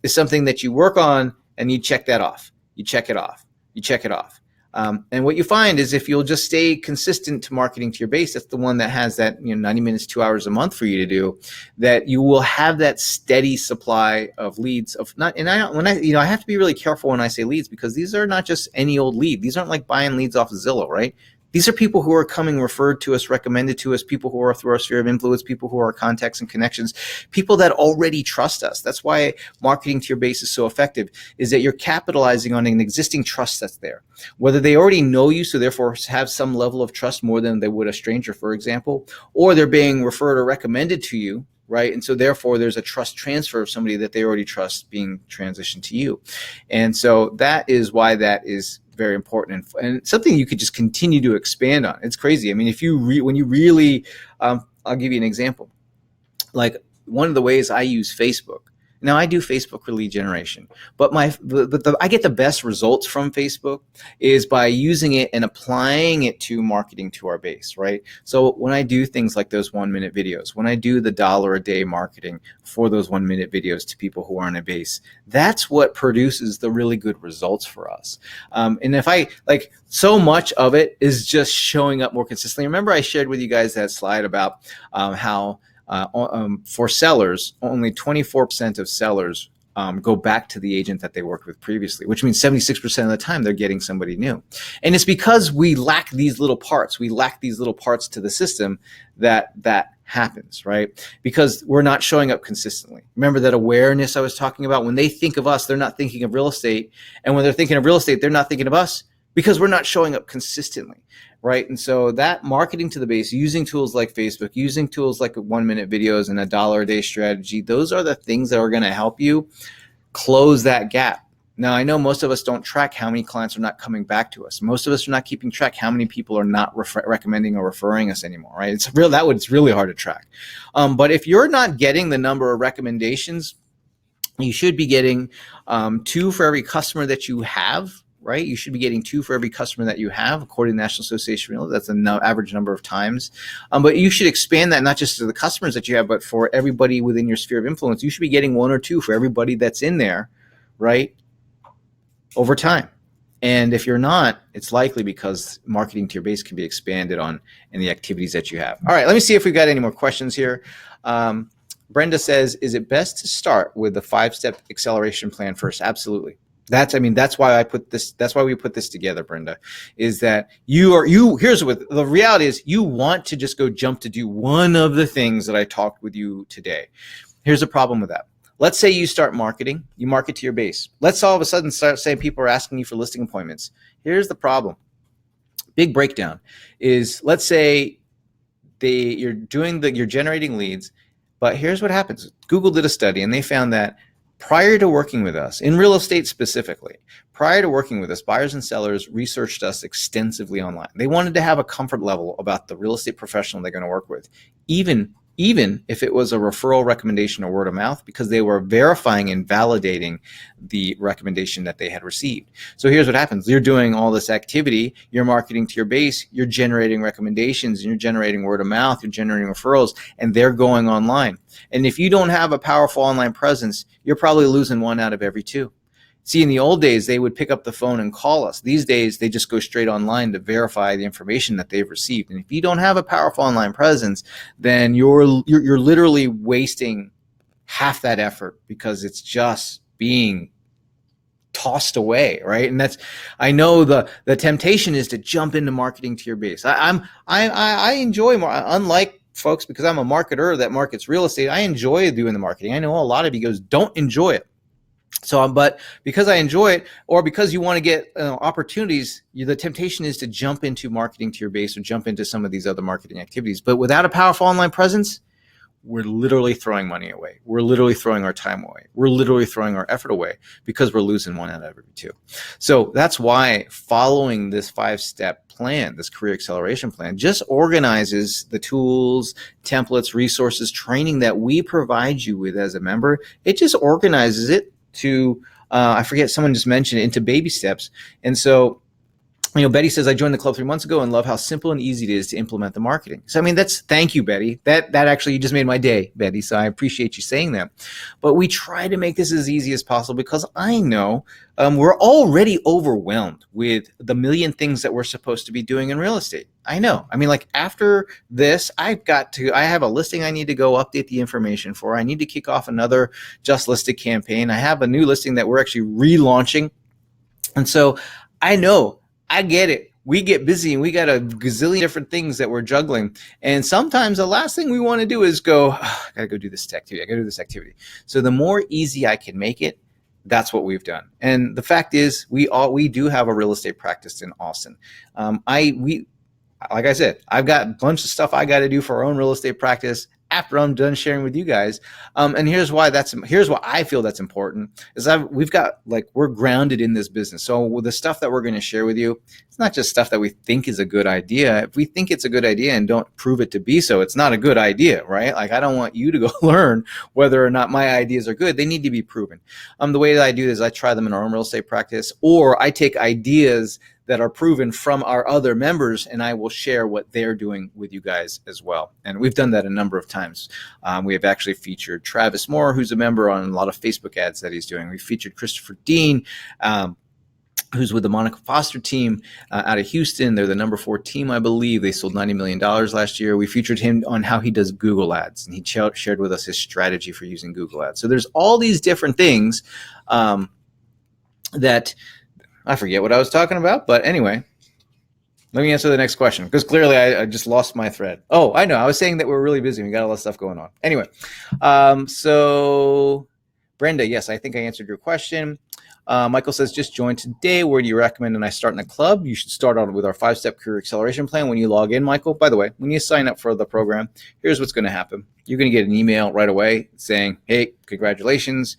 is something that you work on, and you check that off. You check it off. You check it off. And what you find is, if you'll just stay consistent to marketing to your base, that's the one that has that 90 minutes, 2 hours a month for you to do, that you will have that steady supply of leads. I have to be really careful when I say leads, because these are not just any old lead. These aren't like buying leads off of Zillow, right? These are people who are coming referred to us, recommended to us, people who are through our sphere of influence, people who are contacts and connections, people that already trust us. That's why marketing to your base is so effective, is that you're capitalizing on an existing trust that's there. Whether they already know you, so therefore have some level of trust more than they would a stranger, for example, or they're being referred or recommended to you, right? And so therefore there's a trust transfer of somebody that they already trust being transitioned to you. And so that is why that is very important, and something you could just continue to expand on. It's crazy. I mean, when you really, I'll give you an example. Like, one of the ways I use Facebook. Now, I do Facebook for lead generation, but I get the best results from Facebook is by using it and applying it to marketing to our base, right? So when I do things like those 1 minute videos, when I do the $1 a day marketing for those 1 minute videos to people who are on a base, that's what produces the really good results for us. And if so much of it is just showing up more consistently. Remember, I shared with you guys that slide about how for sellers, only 24% of sellers go back to the agent that they worked with previously, which means 76% of the time they're getting somebody new. And it's because we lack these little parts. We lack these little parts to the system that happens, right? Because we're not showing up consistently. Remember that awareness I was talking about? When they think of us, they're not thinking of real estate. And when they're thinking of real estate, they're not thinking of us because we're not showing up consistently, right? And so that marketing to the base, using tools like Facebook, using tools like 1-minute videos and a $1 a day strategy, those are the things that are going to help you close that gap. Now, I know most of us don't track how many clients are not coming back to us. Most of us are not keeping track how many people are not recommending or referring us anymore, right? It's really hard to track. But if you're not getting the number of recommendations, you should be getting 2 for every customer that you have, right? You should be getting 2 for every customer that you have, according to the National Association of Realtors. That's an average number of times. But you should expand that not just to the customers that you have, but for everybody within your sphere of influence. You should be getting 1 or 2 for everybody that's in there, right? Over time. And if you're not, it's likely because marketing to your base can be expanded on in the activities that you have. All right, let me see if we've got any more questions here. Brenda says, is it best to start with the 5-step acceleration plan first? Absolutely. That's why we put this together, Brenda, is that here's what the reality is. You want to just go jump to do one of the things that I talked with you today. Here's the problem with that. Let's say you start marketing, you market to your base. Let's all of a sudden start saying people are asking you for listing appointments. Here's the problem. Big breakdown is, let's say you're generating leads, but here's what happens. Google did a study and they found that prior to working with us, in real estate specifically, prior to working with us, buyers and sellers researched us extensively online. They wanted to have a comfort level about the real estate professional they're going to work with, even if it was a referral, recommendation, or word of mouth, because they were verifying and validating the recommendation that they had received. So here's what happens. You're doing all this activity, you're marketing to your base, you're generating recommendations, you're generating word of mouth, you're generating referrals, and they're going online. And if you don't have a powerful online presence, you're probably losing 1 out of every 2. See, in the old days, they would pick up the phone and call us. These days, they just go straight online to verify the information that they've received. And if you don't have a powerful online presence, then you're literally wasting half that effort because it's just being tossed away, right? And I know the temptation is to jump into marketing to your base. I enjoy more, unlike folks, because I'm a marketer that markets real estate. I enjoy doing the marketing. I know a lot of you guys don't enjoy it. So, but because I enjoy it, or because you want to get opportunities, the temptation is to jump into marketing to your base or jump into some of these other marketing activities. But without a powerful online presence, we're literally throwing money away. We're literally throwing our time away. We're literally throwing our effort away because we're losing 1 out of every 2. So that's why following this 5-step plan, this career acceleration plan, just organizes the tools, templates, resources, training that we provide you with as a member. It just organizes it to, I forget, someone just mentioned it, into baby steps. And so, Betty says, I joined the club 3 months ago and love how simple and easy it is to implement the marketing. So, thank you, Betty. That actually, you just made my day, Betty. So I appreciate you saying that. But we try to make this as easy as possible because I know we're already overwhelmed with the million things that we're supposed to be doing in real estate. I know. After this, I have a listing I need to go update the information for. I need to kick off another Just Listed campaign. I have a new listing that we're actually relaunching. And so I know, I get it. We get busy and we got a gazillion different things that we're juggling. And sometimes the last thing we want to do is go, I got to go do this activity. I got to do this activity. So the more easy I can make it, that's what we've done. And the fact is, we do have a real estate practice in Austin. Like I said, I've got a bunch of stuff I got to do for our own real estate practice after I'm done sharing with you guys. And here's why I feel that's important is we're grounded in this business. So with the stuff that we're going to share with you, it's not just stuff that we think is a good idea. If we think it's a good idea and don't prove it to be so, it's not a good idea, right? Like, I don't want you to go learn whether or not my ideas are good. They need to be proven. The way that I do this is I try them in our own real estate practice, or I take ideas that are proven from our other members, and I will share what they're doing with you guys as well. And we've done that a number of times. We have actually featured Travis Moore, who's a member, on a lot of Facebook ads that he's doing. We featured Christopher Dean, who's with the Monica Foster team out of Houston. They're the number 4 team, I believe. They sold $90 million last year. We featured him on how he does Google ads, and he shared with us his strategy for using Google ads. So there's all these different things that I forget what I was talking about, but anyway, Let me answer the next question, because clearly I just lost my thread. Oh, I know. I was saying that we're really busy. We got a lot of stuff going on. Anyway, so Brenda, yes, I think I answered your question. Michael says, just joined today. Where do you recommend and I start in a club? You should start out with our 5-step career acceleration plan when you log in, Michael. By the way, when you sign up for the program, here's what's going to happen. You're going to get an email right away saying, hey, congratulations.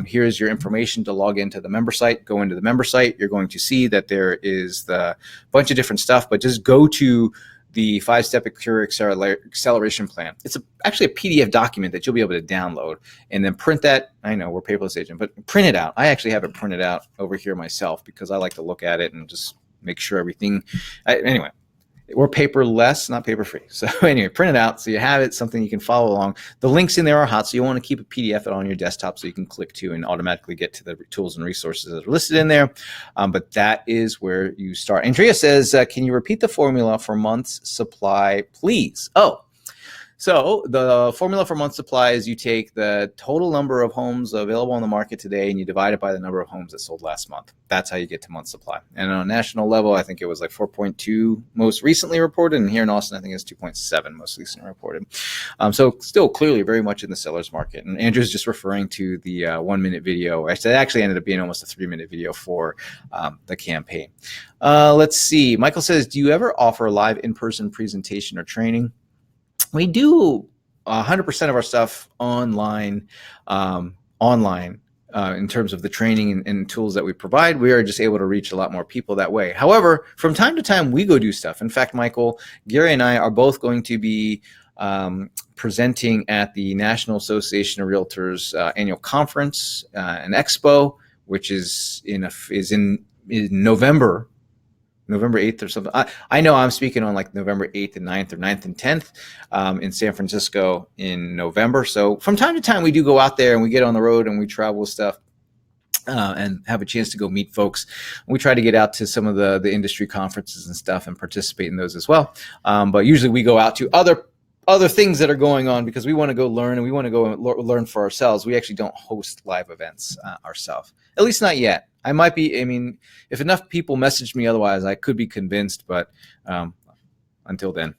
Here's your information to log into the member site. Go into the member site. You're going to see that there is the bunch of different stuff, but just go to the 5-step career acceleration plan. It's actually a PDF document that you'll be able to download and then print that. I know we're paperless agent, but print it out. I actually have it printed out over here myself because I like to look at it and just make sure everything. Anyway, we're paperless, not paper free. So anyway, print it out so you have it, something you can follow along. The links in there are hot, so you want to keep a PDF on your desktop so you can click to and automatically get to the tools and resources that are listed in there. But that is where you start. Andrea says, can you repeat the formula for month's supply, please? Oh, so the formula for month supply is you take the total number of homes available on the market today and you divide it by the number of homes that sold last month. That's how you get to month supply. And on a national level, I think it was like 4.2 most recently reported. And here in Austin, I think it's 2.7 most recently reported. So still clearly very much in the seller's market. And Andrew's just referring to the 1-minute video. It actually ended up being almost a 3-minute video for the campaign. Let's see. Michael says, do you ever offer a live in-person presentation or training? We do 100% of our stuff online, in terms of the training and tools that we provide. We are just able to reach a lot more people that way. However, from time to time, we go do stuff. In fact, Michael, Gary, and I are both going to be presenting at the National Association of Realtors annual conference, an expo, which is in November 8th or something. I know I'm speaking on like November 8th and 9th or 9th and 10th in San Francisco in November. So from time to time, we do go out there and we get on the road and we travel with stuff and have a chance to go meet folks. We try to get out to some of the industry conferences and stuff and participate in those as well. But usually we go out to other things that are going on because we want to go learn and we want to go learn for ourselves. We actually don't host live events ourselves, at least not yet. I might be, if enough people messaged me otherwise, I could be convinced, but until then,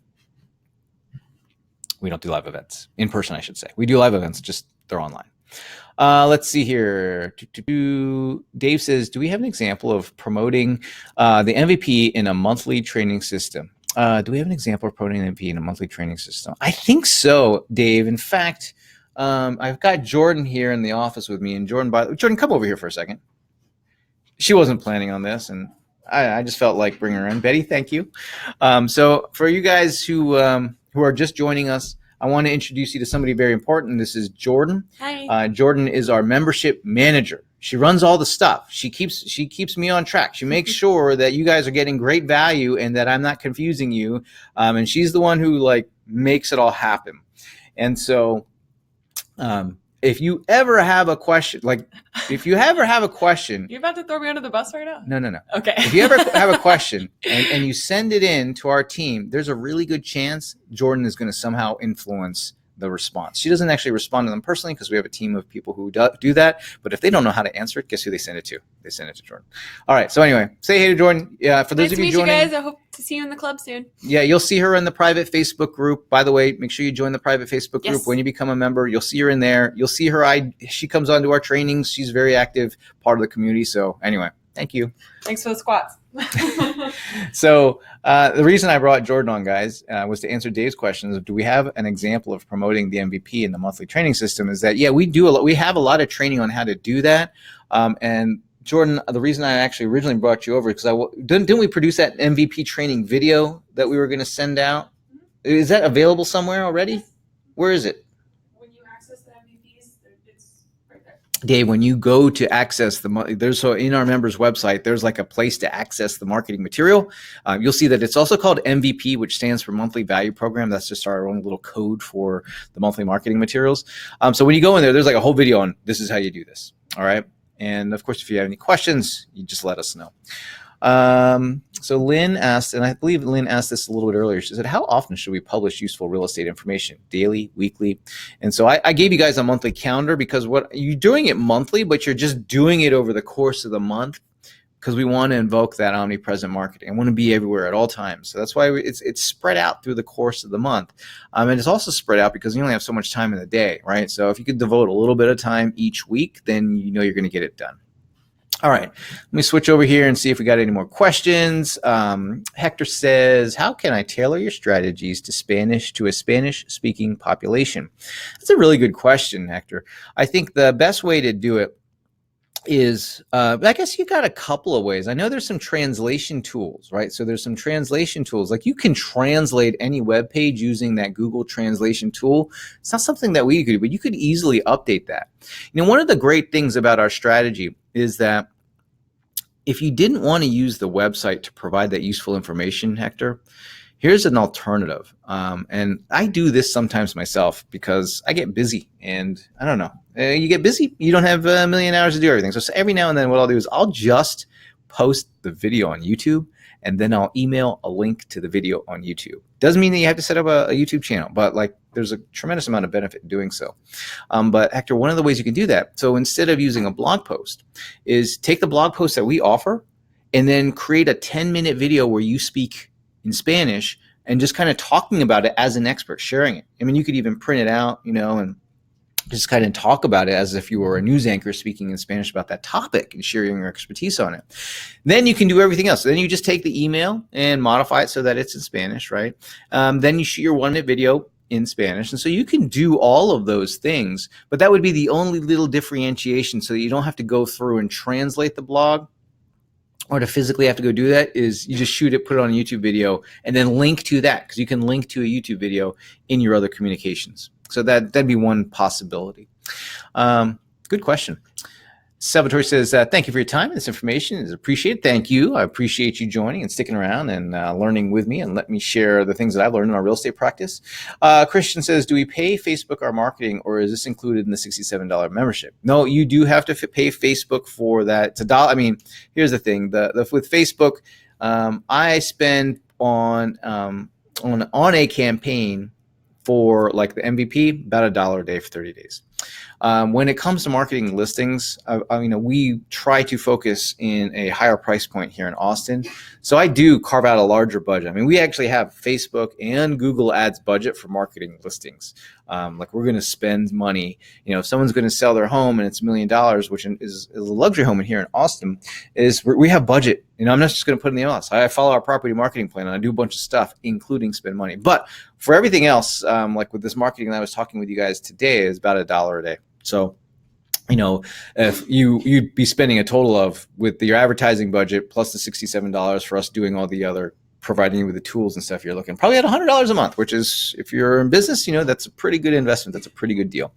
we don't do live events. In person, I should say. We do live events, just they're online. Let's see here. Dave says, do we have an example of promoting the MVP in a monthly training system? Do we have an example of promoting an MVP in a monthly training system? I think so, Dave. In fact, I've got Jordan here in the office with me. And Jordan, come over here for a second. She wasn't planning on this, and I just felt like bringing her in. Betty, thank you. So for you guys who are just joining us, I want to introduce you to somebody very important. This is Jordan. Hi. Jordan is our membership manager. She runs all the stuff. She keeps me on track. She makes sure that you guys are getting great value and that I'm not confusing you. And she's the one who makes it all happen. And so if you ever have a question, You're about to throw me under the bus right now? No. Okay. If you ever have a question and you send it in to our team, there's a really good chance Jordan is going to somehow influence the response. She doesn't actually respond to them personally because we have a team of people who do that. But if they don't know how to answer it, guess who they send it to? They send it to Jordan. All right. So anyway, say hey to Jordan. Yeah. For those Nice of to you meet joining, you guys. I hope to see you in the club soon. yeah, you'll see her in the private Facebook group. By the way, make sure you join the private Facebook group. Yes. When you become a member, you'll see her in there. You'll see her. She comes onto our trainings. She's very active, part of the community. So anyway, thank you. Thanks for the squats. So the reason I brought Jordan on, guys, was to answer Dave's questions of do we have an example of promoting the MVP in the monthly training system is that, yeah, we do. We have a lot of training on how to do that. And Jordan, the reason I actually originally brought you over is because didn't we produce that MVP training video that we were going to send out? Is that available somewhere already? Where is it? When you access the MVPs, it's right there. Dave, when you go to access in our members website, there's like a place to access the marketing material. You'll see that it's also called MVP, which stands for Monthly Value Program. That's just our own little code for the monthly marketing materials. So when you go in there, there's like a whole video on this is how you do this. All right. And of course, if you have any questions, you just let us know. So Lynn asked, and I believe Lynn asked this a little bit earlier. She said, how often should we publish useful real estate information? Daily, weekly? And so I gave you guys a monthly calendar because you're doing it monthly, but you're just doing it over the course of the month. because we want to invoke that omnipresent marketing. I want to be everywhere at all times. So that's why it's spread out through the course of the month. And it's also spread out because you only have so much time in the day, right? So if you could devote a little bit of time each week, then you know you're going to get it done. All right, let me switch over here and see if we got any more questions. Hector says, how can I tailor your strategies to a Spanish-speaking population? That's a really good question, Hector. I think the best way to do it is, I guess you've got a couple of ways. I know there's some translation tools, right? So there's some translation tools. Like you can translate any web page using that Google translation tool. It's not something that we could do, but you could easily update that. You know, one of the great things about our strategy is that if you didn't want to use the website to provide that useful information, Hector, here's an alternative. And I do this sometimes myself because I get busy and I don't know. You get busy, you don't have a million hours to do everything. So every now and then what I'll do is I'll just post the video on YouTube and then I'll email a link to the video on YouTube. Doesn't mean that you have to set up a YouTube channel, but like there's a tremendous amount of benefit in doing so. But Hector, one of the ways you can do that, so instead of using a blog post, is take the blog post that we offer and then create a 10-minute video where you speak in Spanish and just kind of talking about it as an expert, sharing it. I mean, you could even print it out, you know, and just kind of talk about it as if you were a news anchor speaking in Spanish about that topic and sharing your expertise on it. Then you can do everything else. Then you just take the email and modify it so that it's in Spanish, right? Then you shoot your 1-minute video in Spanish. And so you can do all of those things, but that would be the only little differentiation so that you don't have to go through and translate the blog or to physically have to go do that. Is you just shoot it, put it on a YouTube video, and then link to that because you can link to a YouTube video in your other communications. So that'd be one possibility. Good question. Salvatore says, thank you for your time. This information is appreciated. Thank you. I appreciate you joining and sticking around and learning with me and let me share the things that I've learned in our real estate practice. Christian says, do we pay Facebook our marketing or is this included in the $67 membership? No, you do have to pay Facebook for that. It's $1. I mean, here's the thing. With Facebook, I spend on a campaign for like the MVP, about $1 a day for 30 days. When it comes to marketing listings, we try to focus in a higher price point here in Austin. So I do carve out a larger budget. I mean, we actually have Facebook and Google Ads budget for marketing listings. Like we're going to spend money. You know, if someone's going to sell their home and it's $1 million, which is a luxury home in here in Austin, we have budget. You know, I'm not just going to put in the MLS. I follow our property marketing plan and I do a bunch of stuff, including spend money. But for everything else, like with this marketing that I was talking with you guys today, is about $1 a day. So, you know, if you'd be spending a total of, with your advertising budget plus the $67 for us doing all the other, providing you with the tools and stuff, you're looking probably at $100 a month, which is, if you're in business, you know, that's a pretty good investment. That's a pretty good deal.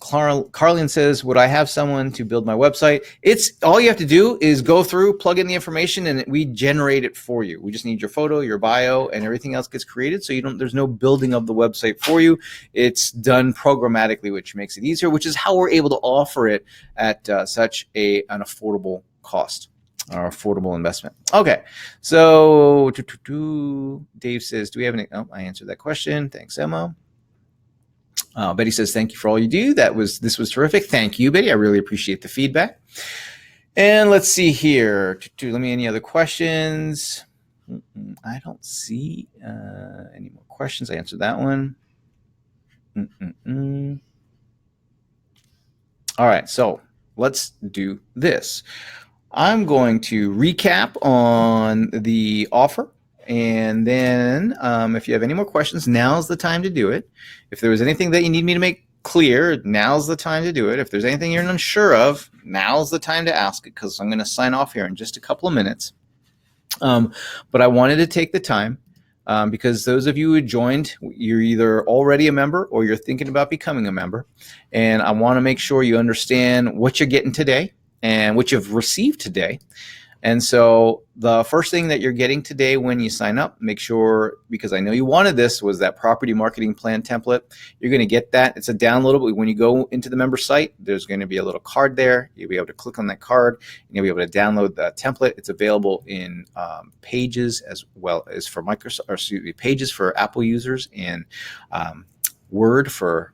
Carlin says, would I have someone to build my website? It's all you have to do is go through, plug in the information, and we generate it for you. We just need your photo, your bio, and everything else gets created. So there's no building of the website for you. It's done programmatically, which makes it easier, which is how we're able to offer it at such an affordable cost or affordable investment. Okay. So Dave says, do we have any? Oh, I answered that question. Thanks, Emma. Betty says, thank you for all you do. This was terrific. Thank you, Betty. I really appreciate the feedback. And let's see here. Let me, any other questions? I don't see any more questions. I answered that one. All right. So let's do this. I'm going to recap on the offer. And then if you have any more questions, now's the time to do it. If there was anything that you need me to make clear, now's the time to do it. If there's anything you're unsure of, now's the time to ask it, because I'm going to sign off here in just a couple of minutes. But I wanted to take the time because those of you who joined, you're either already a member or you're thinking about becoming a member. And I want to make sure you understand what you're getting today and what you've received today. And so the first thing that you're getting today when you sign up, make sure, because I know you wanted this, was that property marketing plan template. You're going to get that. It's a downloadable. When you go into the member site, there's going to be a little card there. You'll be able to click on that card and you'll be able to download the template. It's available in Pages as well as for Pages for Apple users and Word for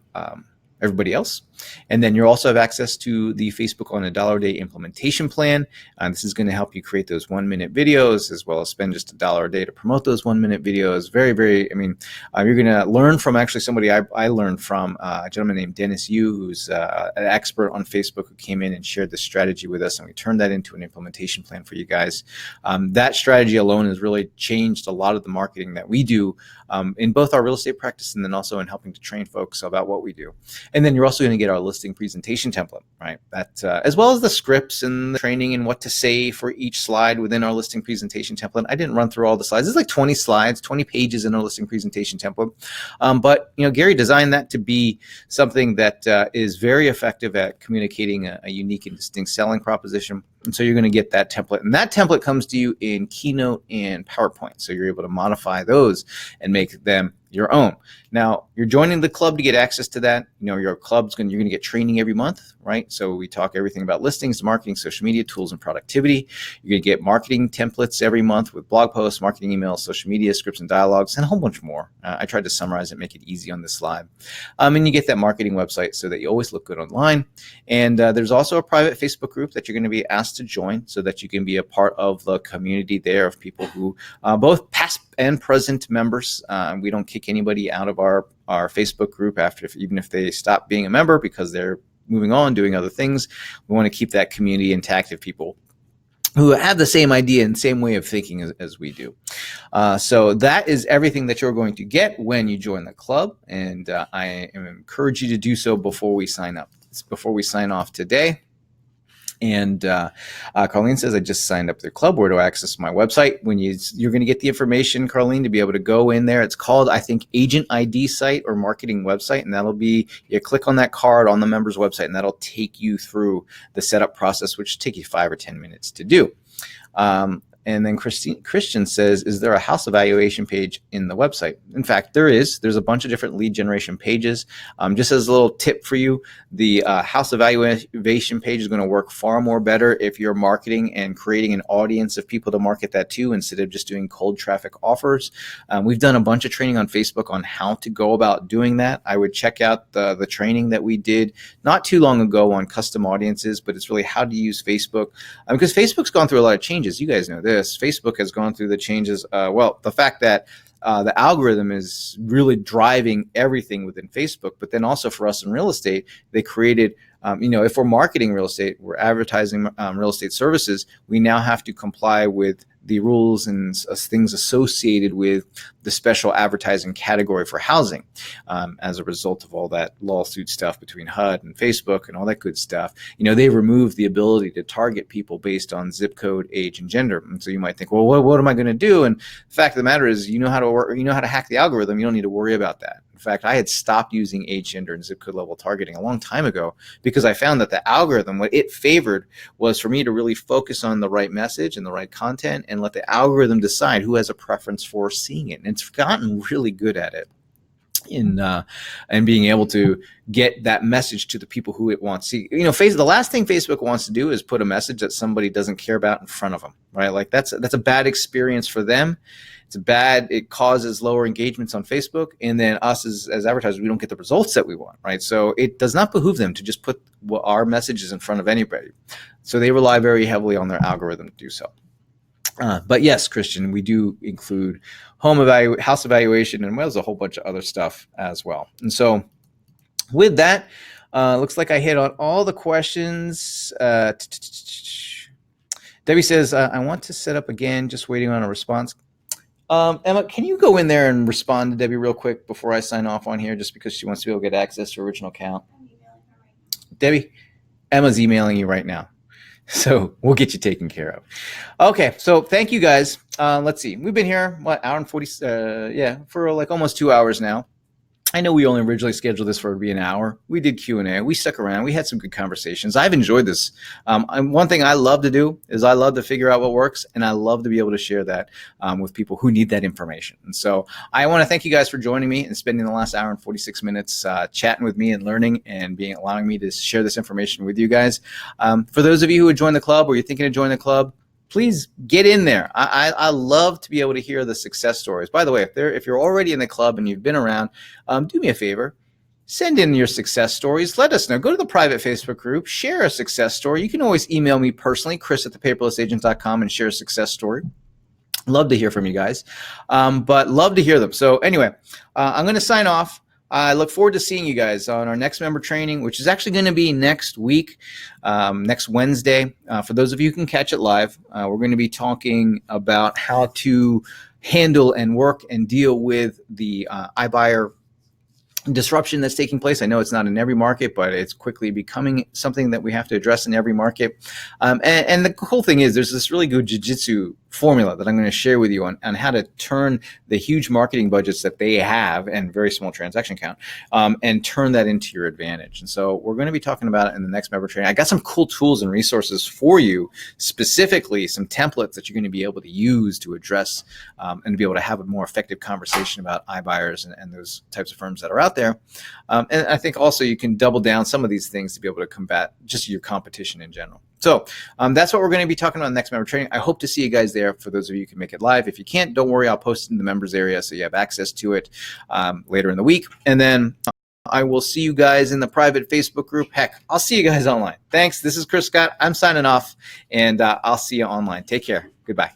everybody else. And then you also have access to the Facebook on $1 a day implementation plan. This is going to help you create those 1-minute videos, as well as spend just $1 a day to promote those 1-minute videos. Very, very, you're going to learn from actually somebody I learned from, a gentleman named Dennis Yu, who's an expert on Facebook, who came in and shared this strategy with us, and we turned that into an implementation plan for you guys. That strategy alone has really changed a lot of the marketing that we do in both our real estate practice and then also in helping to train folks about what we do. And then you're also going to get our listing presentation template, right? That as well as the scripts and the training and what to say for each slide within our listing presentation template. I didn't run through all the slides. There's like 20 slides, 20 pages in our listing presentation template. But Gary designed that to be something that is very effective at communicating a unique and distinct selling proposition. And so you're going to get that template, and that template comes to you in Keynote and PowerPoint. So you're able to modify those and make them your own. Now, you're joining the club to get access to that. Your club's you're going to get training every month, right? So we talk everything about listings, marketing, social media tools, and productivity. You're going to get marketing templates every month with blog posts, marketing emails, social media, scripts and dialogues, and a whole bunch more. I tried to summarize it, make it easy on this slide. And you get that marketing website so that you always look good online. And there's also a private Facebook group that you're going to be asked to join so that you can be a part of the community there of people who both past and present members. We don't kick anybody out of our Facebook group even if they stop being a member because they're moving on, doing other things. We want to keep that community intact of people who have the same idea and same way of thinking as we do. So that is everything that you're going to get when you join the club. And I encourage you to do so before we sign up. It's before we sign off today. And Carlene says, I just signed up to the club. Where do I access my website? You're going to get the information, Carlene, to be able to go in there. It's called, I think, Agent ID site or marketing website. And that'll be, you click on that card on the member's website, and that'll take you through the setup process, which will take you 5 or 10 minutes to do. And then Christian says, is there a house evaluation page in the website? In fact, there is. There's a bunch of different lead generation pages. Just as a little tip for you, the house evaluation page is going to work far more better if you're marketing and creating an audience of people to market that to instead of just doing cold traffic offers. We've done a bunch of training on Facebook on how to go about doing that. I would check out the training that we did not too long ago on custom audiences, but it's really how to use Facebook because Facebook's gone through a lot of changes. You guys know this. Facebook has gone through the changes. The fact that the algorithm is really driving everything within Facebook, but then also for us in real estate, they created, if we're marketing real estate, we're advertising real estate services, we now have to comply with the rules and things associated with the special advertising category for housing as a result of all that lawsuit stuff between HUD and Facebook and all that good stuff. They removed the ability to target people based on zip code, age, and gender. And so you might think, well, what am I going to do? And the fact of the matter is, you know how to hack the algorithm. You don't need to worry about that. In fact, I had stopped using age, gender, and zip code level targeting a long time ago because I found that the algorithm, what it favored was for me to really focus on the right message and the right content and let the algorithm decide who has a preference for seeing it. And it's gotten really good at it in being able to get that message to the people who it wants to see. The last thing Facebook wants to do is put a message that somebody doesn't care about in front of them, right? Like that's a bad experience for them. It causes lower engagements on Facebook, and then us as advertisers, we don't get the results that we want, right? So it does not behoove them to just put our messages in front of anybody. So they rely very heavily on their algorithm to do so. But yes, Christian, we do include house evaluation, and there's a whole bunch of other stuff as well. And so with that, looks like I hit on all the questions. Debbie says, I want to set up again, just waiting on a response. Emma, can you go in there and respond to Debbie real quick before I sign off on here, just because she wants to be able to get access to her original account? Debbie, Emma's emailing you right now. So we'll get you taken care of. Okay, so thank you guys. Let's see. We've been here, hour and 40, for like almost 2 hours now. I know we only originally scheduled this for it to be an hour. We did Q&A. We stuck around. We had some good conversations. I've enjoyed this. One thing I love to do is I love to figure out what works, and I love to be able to share that with people who need that information. And so I want to thank you guys for joining me and spending the last hour and 46 minutes chatting with me and learning and allowing me to share this information with you guys. For those of you who would join the club or you're thinking of joining the club, please get in there. I love to be able to hear the success stories. By the way, if you're already in the club and you've been around, do me a favor. Send in your success stories. Let us know. Go to the private Facebook group. Share a success story. You can always email me personally, chris@thepaperlessagent.com, and share a success story. Love to hear from you guys, but love to hear them. So anyway, I'm going to sign off. I look forward to seeing you guys on our next member training, which is actually going to be next week, next Wednesday. For those of you who can catch it live, we're going to be talking about how to handle and work and deal with the iBuyer disruption that's taking place. I know it's not in every market, but it's quickly becoming something that we have to address in every market. And the cool thing is there's this really good jiu-jitsu formula that I'm going to share with you on how to turn the huge marketing budgets that they have and very small transaction count and turn that into your advantage. And so we're going to be talking about it in the next member training. I got some cool tools and resources for you, specifically some templates that you're going to be able to use to address and to be able to have a more effective conversation about iBuyers and those types of firms that are out there. And I think also you can double down some of these things to be able to combat just your competition in general. So that's what we're going to be talking about in the next member training. I hope to see you guys there. For those of you who can make it live. If you can't, don't worry. I'll post it in the members area so you have access to it later in the week. And then I will see you guys in the private Facebook group. Heck, I'll see you guys online. Thanks. This is Chris Scott. I'm signing off, and I'll see you online. Take care. Goodbye.